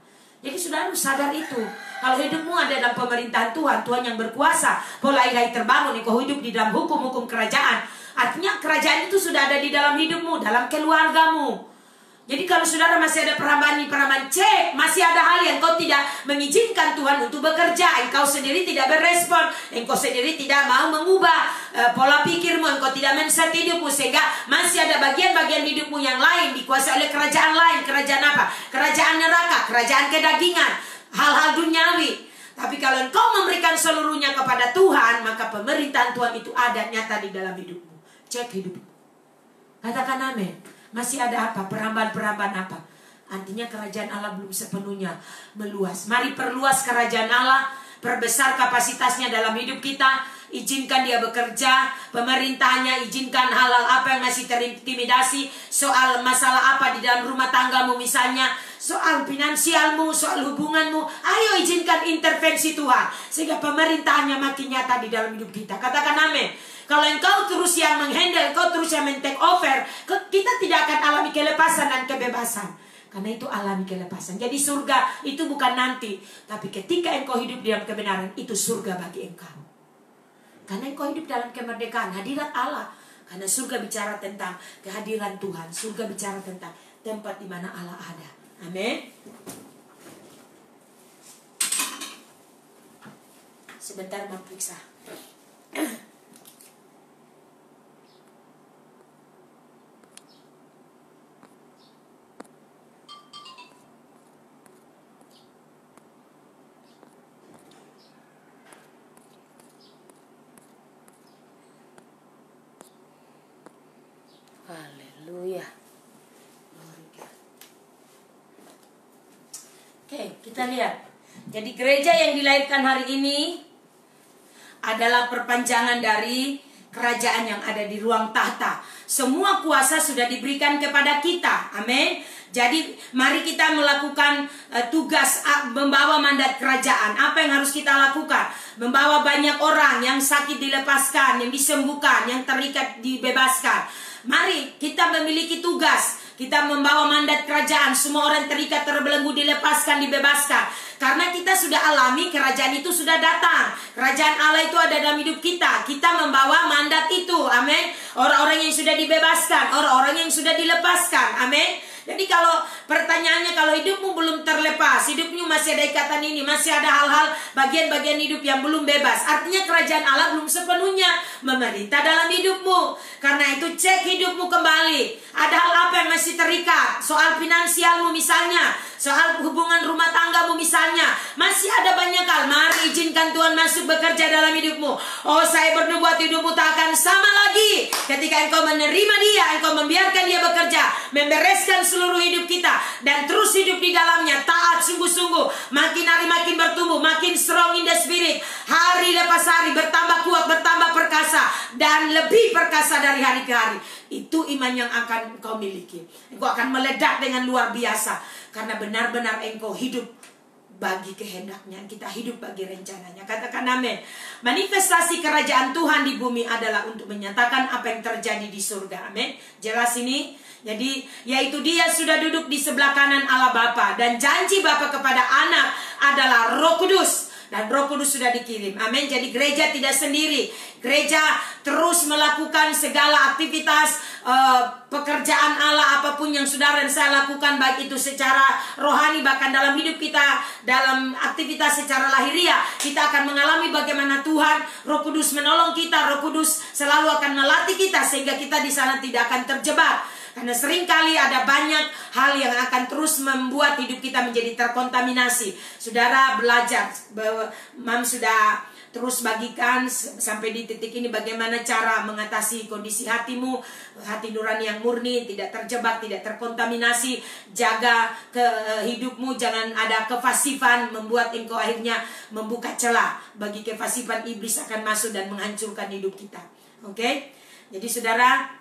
Jadi saudara harus sadar itu. Kalau hidupmu ada dalam pemerintahan Tuhan, Tuhan yang berkuasa, pola ilahi terbangun, kau hidup di dalam hukum-hukum kerajaan. Artinya kerajaan itu sudah ada di dalam hidupmu, dalam keluargamu. Jadi kalau saudara masih ada perambaan, cek, masih ada hal yang kau tidak mengizinkan Tuhan untuk bekerja. Engkau sendiri tidak berespon, engkau sendiri tidak mau mengubah pola pikirmu, engkau tidak men-set hidupmu. Sehingga masih ada bagian-bagian hidupmu yang lain dikuasai oleh kerajaan lain. Kerajaan apa? Kerajaan neraka, kerajaan kedagingan, hal-hal duniawi. Tapi kalau engkau memberikan seluruhnya kepada Tuhan, maka pemerintahan Tuhan itu ada nyata di dalam hidupmu. Cek hidupmu. Katakan amin. Masih ada apa? Perambaan-perambaan apa? Artinya kerajaan Allah belum sepenuhnya meluas. Mari perluas kerajaan Allah, perbesar kapasitasnya dalam hidup kita. Izinkan dia bekerja, pemerintahannya, izinkan hal-hal apa yang masih terintimidasi. Soal masalah apa di dalam rumah tanggamu misalnya, soal finansialmu, soal hubunganmu. Ayo izinkan intervensi Tuhan, sehingga pemerintahannya makin nyata di dalam hidup kita. Katakan amin. Kalau engkau terus yang menghandle, engkau terus yang men-take over, kita tidak akan alami kelepasan dan kebebasan. Karena itu alami kelepasan. Jadi surga itu bukan nanti, tapi ketika engkau hidup di dalam kebenaran, itu surga bagi engkau. Karena engkau hidup dalam kemerdekaan, hadirat Allah. Karena surga bicara tentang kehadiran Tuhan. Surga bicara tentang tempat di mana Allah ada. Amin. Sebentar mau periksa. Haleluya. Oke, kita lihat. Jadi gereja yang dilahirkan hari ini adalah perpanjangan dari kerajaan yang ada di ruang tahta. Semua kuasa sudah diberikan kepada kita. Amin. Jadi mari kita melakukan tugas membawa mandat kerajaan. Apa yang harus kita lakukan? Membawa banyak orang yang sakit dilepaskan, yang disembuhkan, yang terikat dibebaskan. Mari kita memiliki tugas. Kita membawa mandat kerajaan. Semua orang terikat, terbelenggu, dilepaskan, dibebaskan. Karena kita sudah alami kerajaan itu sudah datang. Kerajaan Allah itu ada dalam hidup kita. Kita membawa mandat itu. Amin. Orang-orang yang sudah dibebaskan, orang-orang yang sudah dilepaskan. Amin. Jadi kalau pertanyaannya, kalau hidupmu belum terlepas, hidupmu masih ada ikatan ini, masih ada hal-hal bagian-bagian hidup yang belum bebas, artinya kerajaan Allah belum sepenuhnya memerintah dalam hidupmu. Karena itu cek hidupmu kembali. Ada hal apa yang masih terikat? Soal finansialmu misalnya, soal hubungan rumah tanggamu misalnya, masih ada banyak hal. Mari izinkan Tuhan masuk bekerja dalam hidupmu. Oh, saya bernubuat hidupmu tak akan sama lagi ketika engkau menerima dia, engkau membiarkan dia bekerja, membereskan seluruh hidup kita, dan terus hidup di dalamnya, taat sungguh-sungguh. Makin hari makin bertumbuh, makin strong in the spirit. Hari lepas hari bertambah kuat, bertambah perkasa, dan lebih perkasa dari hari ke hari. Itu iman yang akan engkau miliki. Engkau akan meledak dengan luar biasa. Karena benar-benar engkau hidup bagi kehendaknya. Kita hidup bagi rencananya. Katakan amin. Manifestasi kerajaan Tuhan di bumi adalah untuk menyatakan apa yang terjadi di surga. Amin. Jelas ini? Jadi yaitu dia sudah duduk di sebelah kanan Allah Bapa, dan janji Bapa kepada anak adalah Roh Kudus. dan Roh Kudus sudah dikirim. Amin. Jadi gereja tidak sendiri. Gereja terus melakukan segala aktivitas pekerjaan Allah apapun yang saudara dan saya lakukan, baik itu secara rohani bahkan dalam hidup kita, dalam aktivitas secara lahiriah, kita akan mengalami bagaimana Tuhan Roh Kudus menolong kita. Roh Kudus selalu akan melatih kita sehingga kita di sana tidak akan terjebak. Karena seringkali ada banyak hal yang akan terus membuat hidup kita menjadi terkontaminasi. Saudara belajar, Mam sudah terus bagikan sampai di titik ini bagaimana cara mengatasi kondisi hatimu, hati nurani yang murni, tidak terjebak, tidak terkontaminasi. Jaga ke hidupmu, jangan ada kefasifan membuat engkau akhirnya membuka celah bagi kefasifan iblis akan masuk dan menghancurkan hidup kita. Oke? Jadi saudara,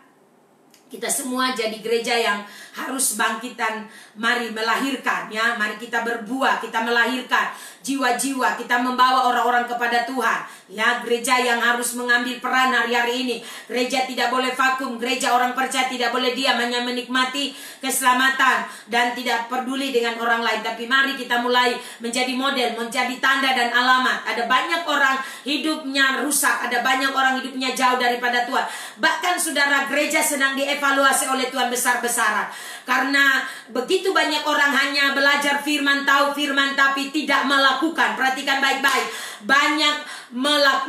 kita semua jadi gereja yang harus bangkit dan mari melahirkan, ya. Mari kita berbuah, kita melahirkan jiwa-jiwa, kita membawa orang-orang kepada Tuhan, ya. Gereja yang harus mengambil peran hari-hari ini. Gereja tidak boleh vakum, gereja orang percaya tidak boleh diam hanya menikmati keselamatan dan tidak peduli dengan orang lain. Tapi mari kita mulai menjadi model, menjadi tanda dan alamat. Ada banyak orang hidupnya rusak, ada banyak orang hidupnya jauh daripada Tuhan. Bahkan saudara, gereja sedang dievaluasi oleh Tuhan besar-besaran. Karena begitu banyak orang hanya belajar firman, tahu firman, tapi tidak melakukan. Perhatikan baik-baik. Banyak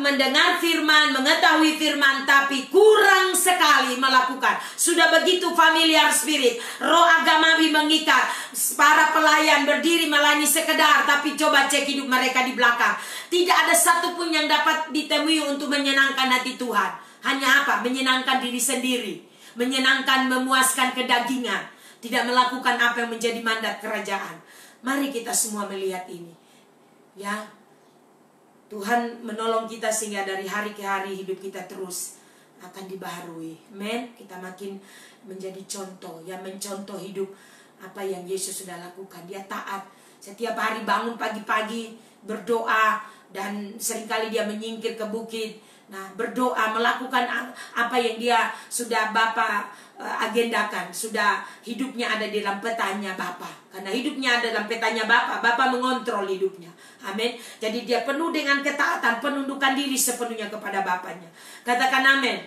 mendengar firman, mengetahui firman, tapi kurang sekali melakukan. Sudah begitu familiar spirit, roh agamawi mengikat. Para pelayan berdiri melayani sekedar, tapi coba cek hidup mereka di belakang. Tidak ada satupun yang dapat ditemui untuk menyenangkan hati Tuhan. Hanya apa? Menyenangkan diri sendiri, menyenangkan, memuaskan kedagingan, tidak melakukan apa yang menjadi mandat kerajaan. Mari kita semua melihat ini, ya. Tuhan menolong kita sehingga dari hari ke hari hidup kita terus akan dibaharui. Amen. Kita makin menjadi contoh, yang mencontoh hidup apa yang Yesus sudah lakukan. Dia taat. Setiap hari bangun pagi-pagi berdoa, dan seringkali dia menyingkir ke bukit. Nah, berdoa, melakukan apa yang dia sudah Bapa agendakan. Sudah hidupnya ada di dalam petanya Bapa. Karena hidupnya ada dalam petanya Bapa, Bapa mengontrol hidupnya. Amin. Jadi dia penuh dengan ketaatan, penundukan diri sepenuhnya kepada Bapanya. Katakan amin.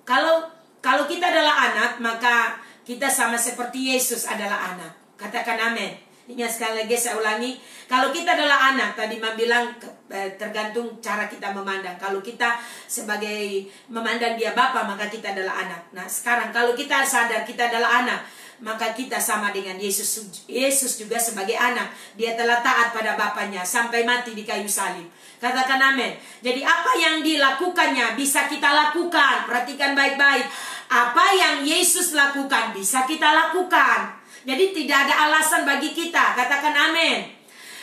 Kalau kita adalah anak, maka kita sama seperti Yesus adalah anak. Katakan amin. Ingat sekali lagi saya ulangi, kalau kita adalah anak, tadi Mam bilang tergantung cara kita memandang. Kalau kita sebagai memandang dia Bapa, maka kita adalah anak. Nah sekarang kalau kita sadar kita adalah anak, maka kita sama dengan Yesus. Yesus juga sebagai anak, dia telah taat pada Bapanya sampai mati di kayu salib. Katakan amin. Jadi apa yang dilakukannya bisa kita lakukan. Perhatikan baik-baik. Apa yang Yesus lakukan bisa kita lakukan. Jadi tidak ada alasan bagi kita. Katakan amin.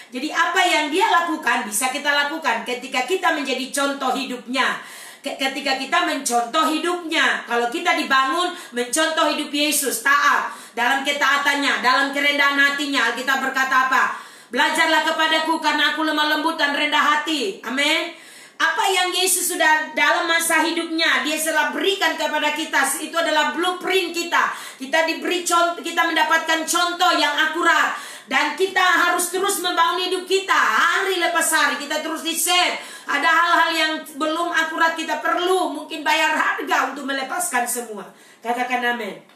Jadi apa yang dia lakukan bisa kita lakukan ketika kita menjadi contoh hidupnya. Ketika kita mencontoh hidupnya. Kalau kita dibangun mencontoh hidup Yesus, taat dalam ketaatannya, dalam kerendahan hatinya. Kita berkata apa? Belajarlah kepadaku karena aku lemah lembut dan rendah hati. Amin. Apa yang Yesus sudah dalam masa hidupnya dia telah berikan kepada kita, itu adalah blueprint kita. Kita diberi contoh, kita mendapatkan contoh yang akurat, dan kita harus terus membangun hidup kita hari lepas hari. Kita terus di-set. Ada hal-hal yang belum akurat, kita perlu mungkin bayar harga untuk melepaskan semua. Katakan amin.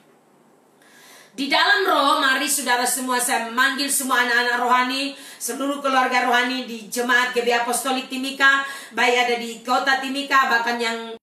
Di dalam roh, mari saudara semua, saya memanggil semua anak-anak rohani, seluruh keluarga rohani di Jemaat GB Apostolik Timika, baik ada di kota Timika, bahkan yang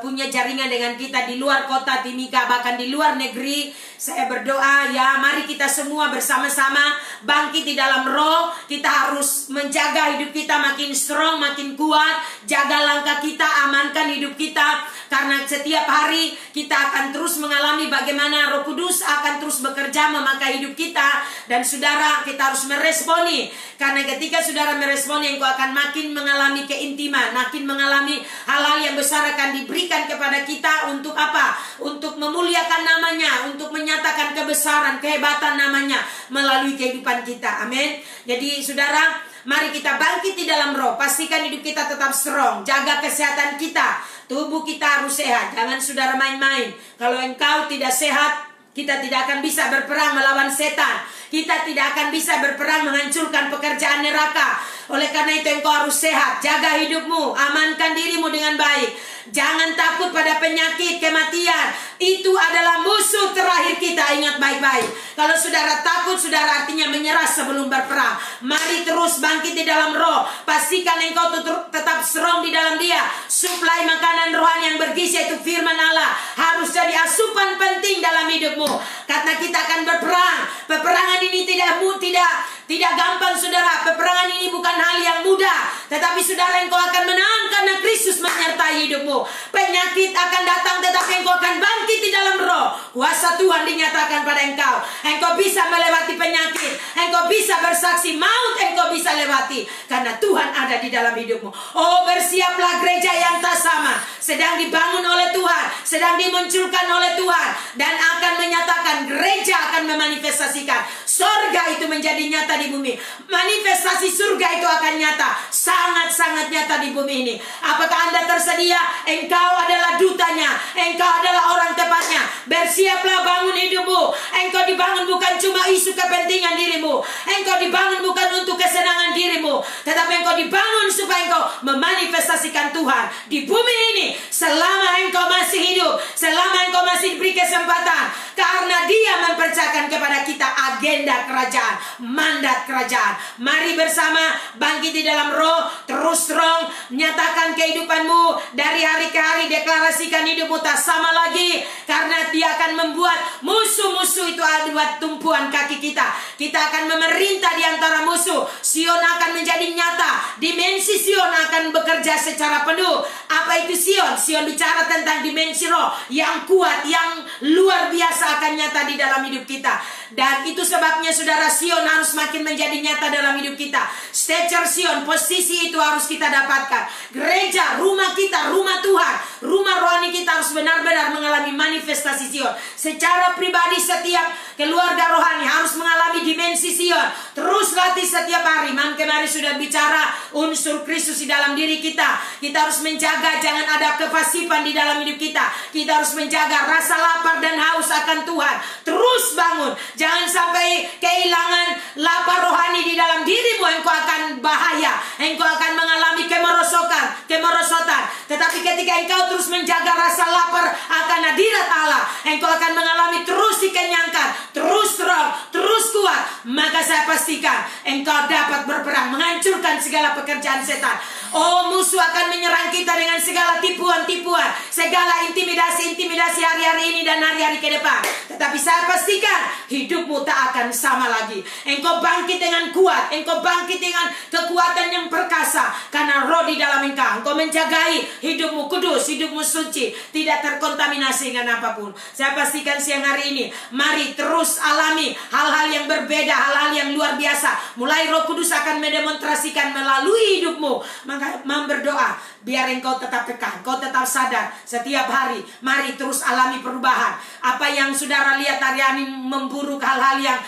punya jaringan dengan kita di luar kota Timika, bahkan di luar negeri. Saya berdoa, ya mari kita semua bersama-sama bangkit di dalam roh. Kita harus menjaga hidup kita makin strong, makin kuat. Jaga langkah kita, amankan hidup kita. Karena setiap hari kita akan terus mengalami bagaimana Roh Kudus akan terus bekerja memakai hidup kita. Dan saudara, kita harus meresponi. Karena ketika saudara meresponi, engkau akan makin mengalami keintiman, makin mengalami hal-hal yang besar akan diberikan kepada kita. Untuk apa? Untuk memuliakan namanya, untuk menyatakan kebesaran, kehebatan namanya melalui kehidupan kita. Amin. Jadi saudara, mari kita bangkit di dalam roh. Pastikan hidup kita tetap strong. Jaga kesehatan kita. Tubuh kita harus sehat. Jangan saudara main-main. Kalau engkau tidak sehat, Kita tidak akan bisa berperang melawan setan. Kita tidak akan bisa berperang menghancurkan pekerjaan neraka. Oleh karena itu engkau harus sehat. Jaga hidupmu, amankan dirimu dengan baik. Jangan takut pada penyakit, kematian. Itu adalah musuh terakhir kita. Ingat baik-baik. Kalau saudara takut, saudara artinya menyerah sebelum berperang. Mari terus bangkit di dalam roh. Pastikan engkau tetap strong di dalam Dia. Suplai makanan rohani yang bergizi, itu firman Allah, harus jadi asupan penting dalam hidupmu. Karena kita akan berperang. Peperangan ini tidak gampang, saudara. Peperangan ini bukan hal yang mudah. Tetapi saudara, engkau akan menang karena Kristus menyertai hidupmu. Penyakit akan datang, tetapi engkau akan bangkit di dalam roh. Kuasa Tuhan dinyatakan pada engkau. Engkau bisa melewati penyakit. Engkau bisa bersaksi maut, engkau bisa lewati. Karena Tuhan ada di dalam hidupmu. Oh, bersiaplah, gereja yang tak sama sedang dibangun oleh Tuhan, sedang dimunculkan oleh Tuhan. Dan akan menyatakan, gereja akan memanifestasikan surga itu menjadi nyata di bumi. Manifestasi surga itu akan nyata, sangat-sangat nyata di bumi ini. Apakah Anda tersedia? Engkau adalah dutanya, engkau adalah orang tepatnya. Bersiaplah, bangun hidupmu. Engkau dibangun bukan cuma isu kepentingan dirimu. Engkau dibangun bukan untuk kesenangan dirimu, tetapi engkau dibangun supaya engkau memanifestasikan Tuhan di bumi ini. Selama engkau masih hidup, selama engkau masih diberi kesempatan. Karena Dia mempercayakan kepada kita agenda kerajaan, mandat kerajaan. Mari bersama bangkit di dalam roh, terus strong, nyatakan kehidupanmu dari hari ke hari. Deklarasikan hidupmu tak sama lagi, karena Dia akan membuat musuh-musuh itu buat tumpuan kaki kita. Kita akan memerintah di antara musuh. Sion akan menjadi nyata. Dimensi Sion akan bekerja secara penuh. Apa itu Sion? Sion bicara tentang dimensi roh yang kuat, yang luar biasa akan nyata di dalam hidup kita. Dan itu sebabnya saudara, Sion harus makin menjadi nyata dalam hidup kita. Stature Sion, posisi itu harus kita dapatkan. Gereja, rumah kita, rumah Tuhan, rumah rohani kita harus benar-benar mengalami manifestasi Sion. Secara pribadi setiap keluarga rohani harus mengalami dimensi Sion. Terus latih setiap hari. Mam kemarin sudah bicara unsur Kristus di dalam diri kita. Kita harus menjaga jangan ada kefasipan di dalam hidup kita. Kita harus menjaga rasa lapar dan haus akan Tuhan. Terus bangun. Jangan sampai kehilangan lapar rohani di dalam dirimu. Engkau akan bahaya. Engkau akan mengalami kemerosotan. Tetapi ketika engkau terus menjaga rasa lapar akan hadirat Allah, engkau akan mengalami terus dikenyangkan, terus strong, terus kuat. Maka saya pastikan engkau dapat berperang, menghancurkan segala pekerjaan setan. Oh, musuh akan menyerang kita dengan segala tipuan-tipuan, segala intimidasi-intimidasi hari-hari ini dan hari-hari ke depan. Tetapi saya pastikan hidupmu tak akan sama lagi. Engkau bangkit dengan kuat, engkau bangkit dengan kekuatan yang perkasa, karena roh di dalam engkau. Engkau menjagai hidupmu kudus, hidupmu suci, tidak terkontaminasi dengan apapun. Saya pastikan siang hari ini, mari terus alami hal-hal yang berbeda, hal-hal yang luar biasa. Mulai Roh Kudus akan mendemonstrasikan melalui hidupmu. Maka berdoa biar engkau tetap peka, engkau tetap sadar setiap hari. Mari terus alami perubahan. Apa yang saudara lihat hari ini memburuk, hal-hal yang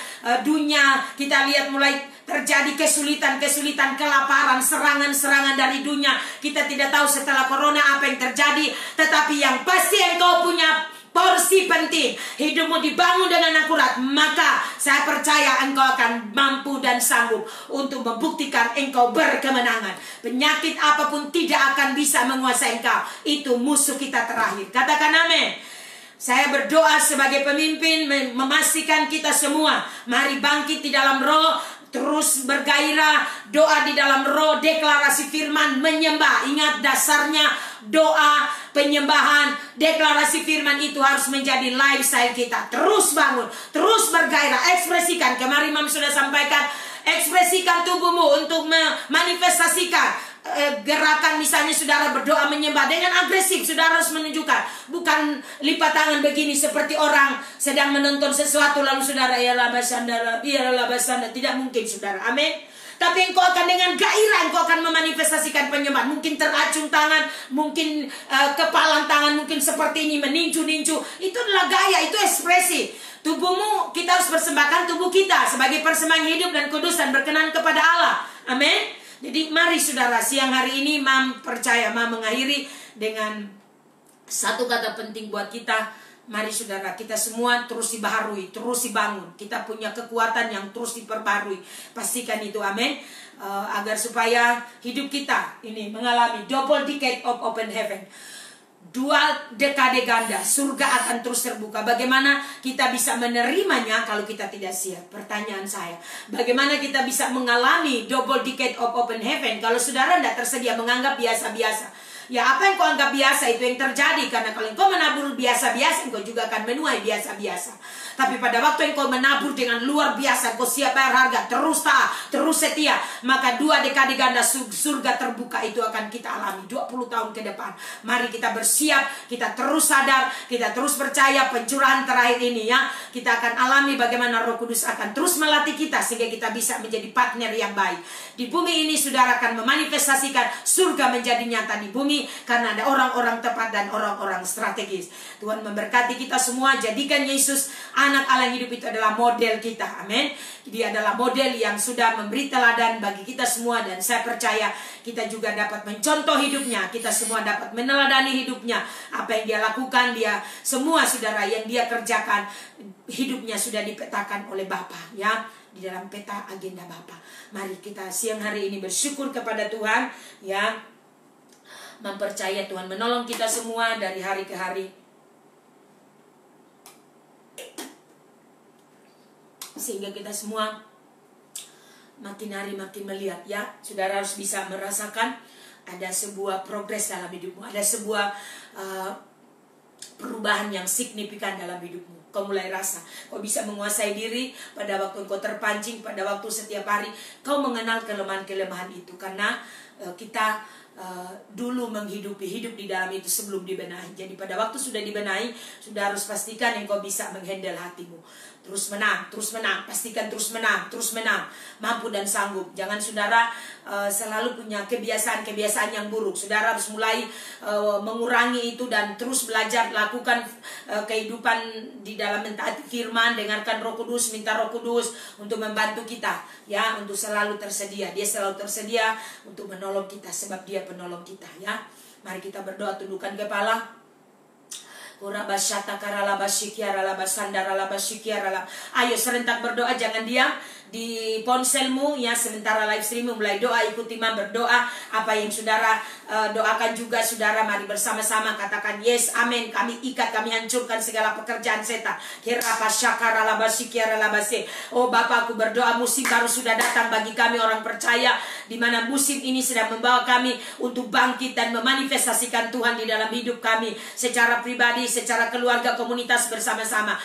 dunia kita lihat mulai terjadi kesulitan, kelaparan, serangan dari dunia. Kita tidak tahu setelah corona apa yang terjadi, tetapi yang pasti engkau punya porsi penting. Hidupmu dibangun dengan akurat, maka saya percaya engkau akan mampu dan sanggup untuk membuktikan engkau berkemenangan. Penyakit apapun tidak akan bisa menguasai engkau. Itu musuh kita terakhir. Katakan amin. Saya berdoa sebagai pemimpin memastikan kita semua mari bangkit di dalam roh, terus bergairah, doa di dalam roh, deklarasi firman, menyembah. Ingat dasarnya doa, penyembahan, deklarasi firman itu harus menjadi lifestyle kita. Terus bangun, terus bergairah, ekspresikan. Kemarin Mam sudah sampaikan, ekspresikan tubuhmu untuk memanifestasikan gerakan. Misalnya saudara berdoa menyembah dengan agresif, saudara harus menunjukkan, bukan lipat tangan begini seperti orang sedang menonton sesuatu lalu saudara ya labasanda, tidak mungkin saudara. Amin. Tapi engkau akan dengan gairah, engkau akan memanifestasikan penyembahan. Mungkin teracung tangan, mungkin kepalan tangan, mungkin seperti ini meninju-ninju. Itu adalah gaya, itu ekspresi. Tubuhmu, kita harus persembahkan tubuh kita sebagai persembahan hidup dan kudus dan berkenan kepada Allah. Amin. Jadi mari saudara, siang hari ini Mam percaya, Mam mengakhiri dengan satu kata penting buat kita. Mari saudara, kita semua terus dibaharui, terus dibangun. Kita punya kekuatan yang terus diperbarui. Pastikan itu, amin. Agar supaya hidup kita ini mengalami double decade of open heaven. 2 dekade ganda, surga akan terus terbuka. Bagaimana kita bisa menerimanya kalau kita tidak siap? Pertanyaan saya, bagaimana kita bisa mengalami double decade of open heaven kalau saudara tidak tersedia, menganggap biasa-biasa? Ya, apa yang kau anggap biasa itu yang terjadi. Karena kalau engkau menabur biasa-biasa, engkau juga akan menuai biasa-biasa. Tapi pada waktu engkau menabur dengan luar biasa, engkau siap bayar harga, terus taat, terus setia, maka 2 dekade ganda surga terbuka itu akan kita alami 20 tahun ke depan. Mari kita bersiap, kita terus sadar, kita terus percaya pencurahan terakhir ini ya. Kita akan alami bagaimana Roh Kudus akan terus melatih kita sehingga kita bisa menjadi partner yang baik. Di bumi ini saudara akan memanifestasikan surga menjadi nyata di bumi karena ada orang-orang tepat dan orang-orang strategis. Tuhan memberkati kita semua. Jadikan Yesus anak Allah yang hidup itu adalah model kita, amin. Dia adalah model yang sudah memberi teladan bagi kita semua. Dan saya percaya kita juga dapat mencontoh hidupnya. Kita semua dapat meneladani hidupnya. Apa yang dia lakukan, dia semua saudara yang dia kerjakan, hidupnya sudah dipetakan oleh Bapa ya, di dalam peta agenda Bapa. Mari kita siang hari ini bersyukur kepada Tuhan ya, mempercaya Tuhan menolong kita semua dari hari ke hari, sehingga kita semua makin hari makin melihat ya. Saudara harus bisa merasakan ada sebuah progres dalam hidupmu, ada sebuah perubahan yang signifikan dalam hidupmu. Kau mulai rasa, kau bisa menguasai diri pada waktu kau terpancing, pada waktu setiap hari kau mengenal kelemahan-kelemahan itu. Karena kita dulu hidup di dalam itu sebelum dibenahi. Jadi pada waktu sudah dibenahi, sudah harus pastikan yang kau bisa menghandle hatimu. Terus menang, pastikan terus menang, mampu dan sanggup. Jangan saudara selalu punya kebiasaan yang buruk. Saudara harus mulai mengurangi itu dan terus belajar lakukan kehidupan di dalam mentaati firman, dengarkan Roh Kudus, minta Roh Kudus untuk membantu kita ya, untuk selalu tersedia. Dia selalu tersedia untuk menolong kita sebab Dia penolong kita ya. Mari kita berdoa, tundukkan kepala. Ayo serentak berdoa, jangan diam di ponselmu ya. Sementara live stream mulai doa, ikuti imam berdoa. Apa yang saudara doakan juga saudara, mari bersama-sama katakan yes, amin. Kami ikat, kami hancurkan segala pekerjaan setan. Oh Bapa, aku berdoa musim baru sudah datang bagi kami orang percaya, di mana musim ini sedang membawa kami untuk bangkit dan memanifestasikan Tuhan di dalam hidup kami secara pribadi, secara keluarga, komunitas bersama-sama.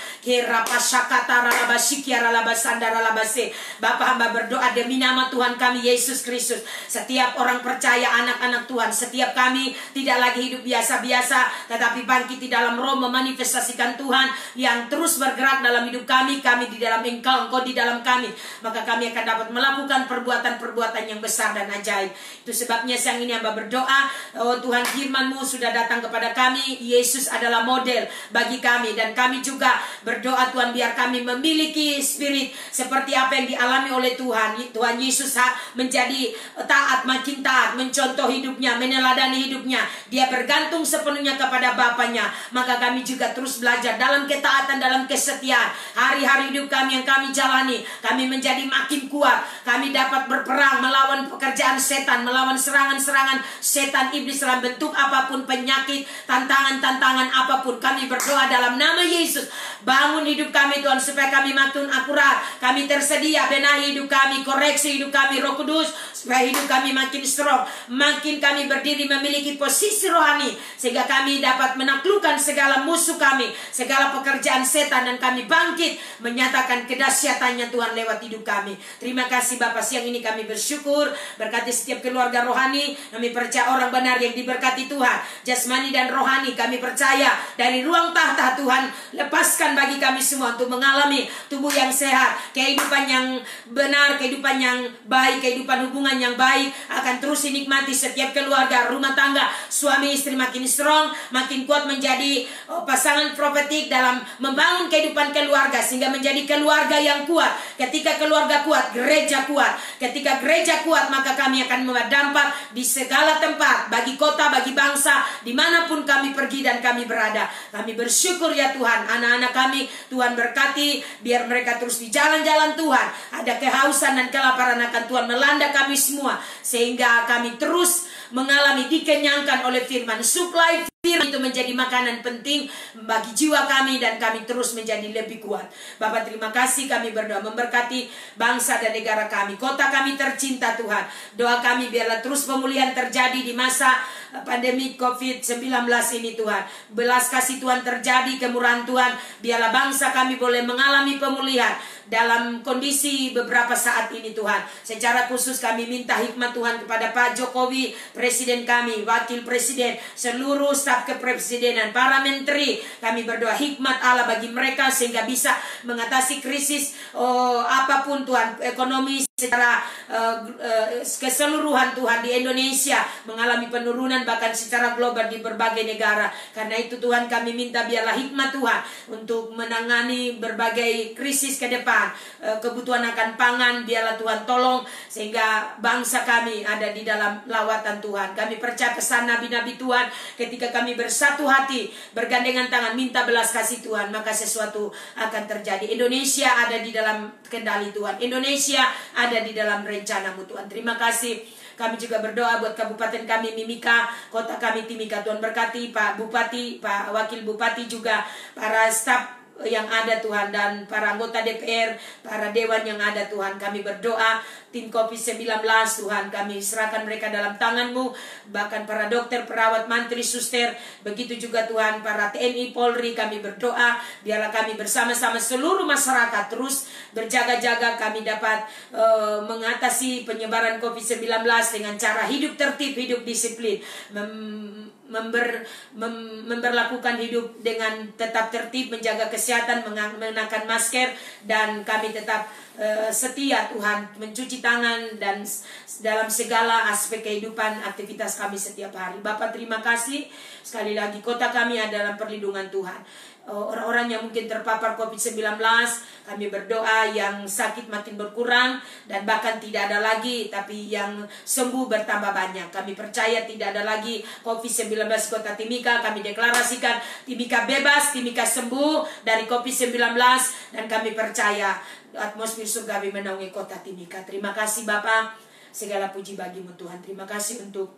Bapa, hamba berdoa demi nama Tuhan kami Yesus Kristus, setiap orang percaya, anak-anak Tuhan, setiap kami tidak lagi hidup biasa-biasa, tetapi bangkit di dalam roh, memanifestasikan Tuhan yang terus bergerak dalam hidup kami di dalam Engkau, Engkau di dalam kami. Maka kami akan dapat melakukan perbuatan-perbuatan yang besar dan ajaib. Itu sebabnya siang ini hamba berdoa, oh Tuhan, firman-Mu sudah datang kepada kami. Yesus adalah model bagi kami, dan kami juga berdoa Tuhan, biar kami memiliki spirit seperti apa yang dialami oleh Tuhan. Tuhan Yesus menjadi taat, makin taat, mencontoh hidupnya, meneladani hidupnya. Dia bergantung sepenuhnya kepada Bapanya. Maka kami juga terus belajar dalam ketaatan, dalam kesetiaan. Hari-hari hidup kami yang kami jalani, kami menjadi makin kuat. Kami dapat berperang melawan pekerjaan setan, melawan serangan-serangan setan iblis dalam bentuk apapun, penyakit, tantangan-tantangan apapun. Kami berdoa dalam nama Yesus, bangun hidup kami Tuhan, supaya kami makin akurat, kami tersedia. Benahi hidup kami, koreksi hidup kami Roh Kudus, supaya hidup kami makin strong, makin kami berdiri memiliki posisi rohani, sehingga kami dapat menaklukkan segala musuh kami, segala pekerjaan setan, dan kami bangkit menyatakan kedahsyatannya Tuhan lewat hidup kami. Terima kasih Bapa, siang ini kami bersyukur. Berkati setiap keluarga rohani. Kami percaya orang benar yang diberkati Tuhan, jasmani dan rohani. Kami percaya dari ruang tahta Tuhan lepaskan bagi kami semua untuk mengalami tubuh yang sehat, kehidupan yang yang benar, kehidupan yang baik, kehidupan hubungan yang baik akan terus dinikmati setiap keluarga, rumah tangga, suami istri makin strong, makin kuat menjadi pasangan profetik dalam membangun kehidupan keluarga sehingga menjadi keluarga yang kuat. Ketika keluarga kuat, gereja kuat. Ketika gereja kuat, maka kami akan membawa dampak di segala tempat, bagi kota, bagi bangsa, dimanapun kami pergi dan kami berada. Kami bersyukur ya Tuhan, anak-anak kami Tuhan berkati, biar mereka terus di jalan-jalan Tuhan. Ada kehausan dan kelaparan akan Tuhan melanda kami semua, sehingga kami terus mengalami dikenyangkan oleh firman. Supply firman itu menjadi makanan penting bagi jiwa kami, dan kami terus menjadi lebih kuat. Bapak terima kasih, kami berdoa memberkati bangsa dan negara kami, kota kami tercinta Tuhan. Doa kami biarlah terus pemulihan terjadi di masa pandemi COVID-19 ini Tuhan. Belas kasih Tuhan terjadi, kemurahan Tuhan, biarlah bangsa kami boleh mengalami pemulihan dalam kondisi beberapa saat ini Tuhan. Secara khusus kami minta hikmat Tuhan kepada Pak Jokowi, Presiden kami, Wakil Presiden, seluruh staf kepresidenan, para menteri. Kami berdoa hikmat Allah bagi mereka sehingga bisa mengatasi krisis apapun Tuhan, ekonomi secara keseluruhan Tuhan di Indonesia mengalami penurunan bahkan secara global di berbagai negara. Karena itu Tuhan kami minta biarlah hikmat Tuhan untuk menangani berbagai krisis ke depan. Kebutuhan akan pangan biarlah Tuhan tolong sehingga bangsa kami ada di dalam lawatan Tuhan. Kami percaya pesan nabi-nabi Tuhan, ketika kami bersatu hati, bergandengan tangan minta belas kasih Tuhan, maka sesuatu akan terjadi. Indonesia ada di dalam kendali Tuhan, Indonesia ada di dalam rencana-Mu Tuhan. Terima kasih. Kami juga berdoa buat kabupaten kami Mimika, kota kami Timika. Tuhan berkati Pak Bupati, Pak Wakil Bupati juga, para staf yang ada Tuhan, dan para anggota DPR, para dewan yang ada Tuhan. Kami berdoa tim COVID-19 Tuhan, kami serahkan mereka dalam tangan-Mu, bahkan para dokter, perawat, mantri, suster, begitu juga Tuhan para TNI, Polri. Kami berdoa biarlah kami bersama-sama seluruh masyarakat terus berjaga-jaga, kami dapat mengatasi penyebaran COVID-19 dengan cara hidup tertib, hidup disiplin, memberlakukan hidup dengan tetap tertib, menjaga kesehatan, mengenakan masker, dan kami tetap setia Tuhan, mencuci tangan dan dalam segala aspek kehidupan aktivitas kami setiap hari. Bapak terima kasih sekali lagi, kota kami adalah perlindungan Tuhan. Orang-orang yang mungkin terpapar COVID-19, kami berdoa yang sakit makin berkurang dan bahkan tidak ada lagi, tapi yang sembuh bertambah banyak. Kami percaya tidak ada lagi COVID-19 kota Timika. Kami deklarasikan Timika bebas, Timika sembuh dari COVID-19, dan kami percaya atmosfer surgawi menaungi kota Timika. Terima kasih Bapak, segala puji bagi-Mu Tuhan. Terima kasih untuk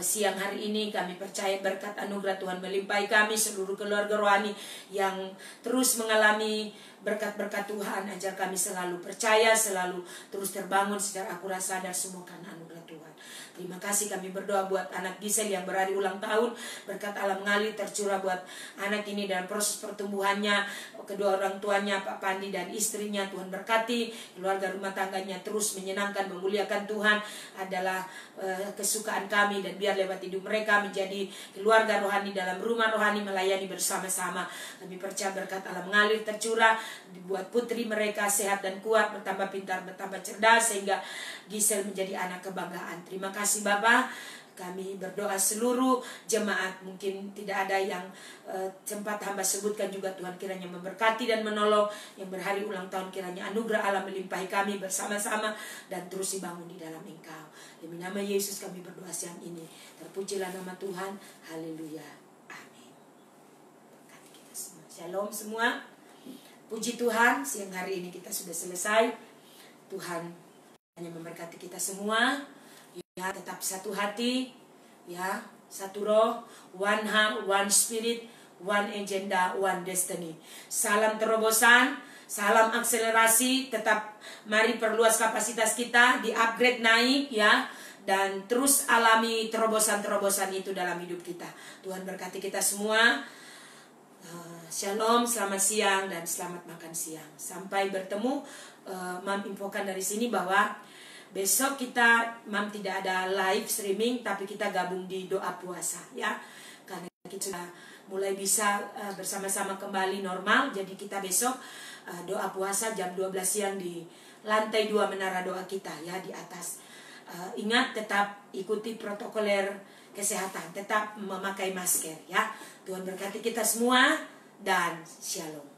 siang hari ini. Kami percaya berkat anugerah Tuhan melimpahi kami, seluruh keluarga rohani yang terus mengalami berkat-berkat Tuhan. Ajar kami selalu percaya, selalu terus terbangun secara akurat, sadar semua karena anugerah Tuhan. Terima kasih. Kami berdoa buat anak Gisel yang berhari ulang tahun, berkat Allah mengalir tercurah buat anak ini dalam proses pertumbuhannya, kedua orang tuanya Pak Pandi dan istrinya. Tuhan berkati keluarga rumah tangganya terus menyenangkan, memuliakan Tuhan adalah kesukaan kami, dan biar lewat hidup mereka menjadi keluarga rohani dalam rumah rohani, melayani bersama-sama. Kami percaya berkat Allah mengalir tercurah buat putri mereka sehat dan kuat, bertambah pintar, bertambah cerdas, sehingga Gisel menjadi anak kebanggaan. Terima kasih Bapak. Kami berdoa seluruh jemaat, mungkin tidak ada yang sempat hamba sebutkan juga, Tuhan kiranya memberkati dan menolong yang berhari ulang tahun. Kiranya anugerah Allah melimpahi kami bersama-sama dan terus dibangun di dalam Engkau. Demi nama Yesus kami berdoa siang ini. Terpujilah nama Tuhan. Haleluya. Amin. Berkati kita semua. Shalom semua. Puji Tuhan, siang hari ini kita sudah selesai. Tuhan hanya memberkati kita semua. Ya, tetap satu hati, ya, satu roh, one heart, one spirit, one agenda, one destiny. Salam terobosan, salam akselerasi. Tetap mari perluas kapasitas kita, di-upgrade naik, ya, dan terus alami terobosan-terobosan itu dalam hidup kita. Tuhan berkati kita semua. Shalom, selamat siang dan selamat makan siang. Sampai bertemu. Mam infokan dari sini bahwa besok kita tidak ada live streaming, tapi kita gabung di doa puasa, ya. Karena kita sudah mulai bisa bersama-sama kembali normal. Jadi kita besok doa puasa jam 12 siang di lantai 2 menara doa kita ya, di atas. Ingat, tetap ikuti protokoler kesehatan, tetap memakai masker ya. Tuhan berkati kita semua dan shalom.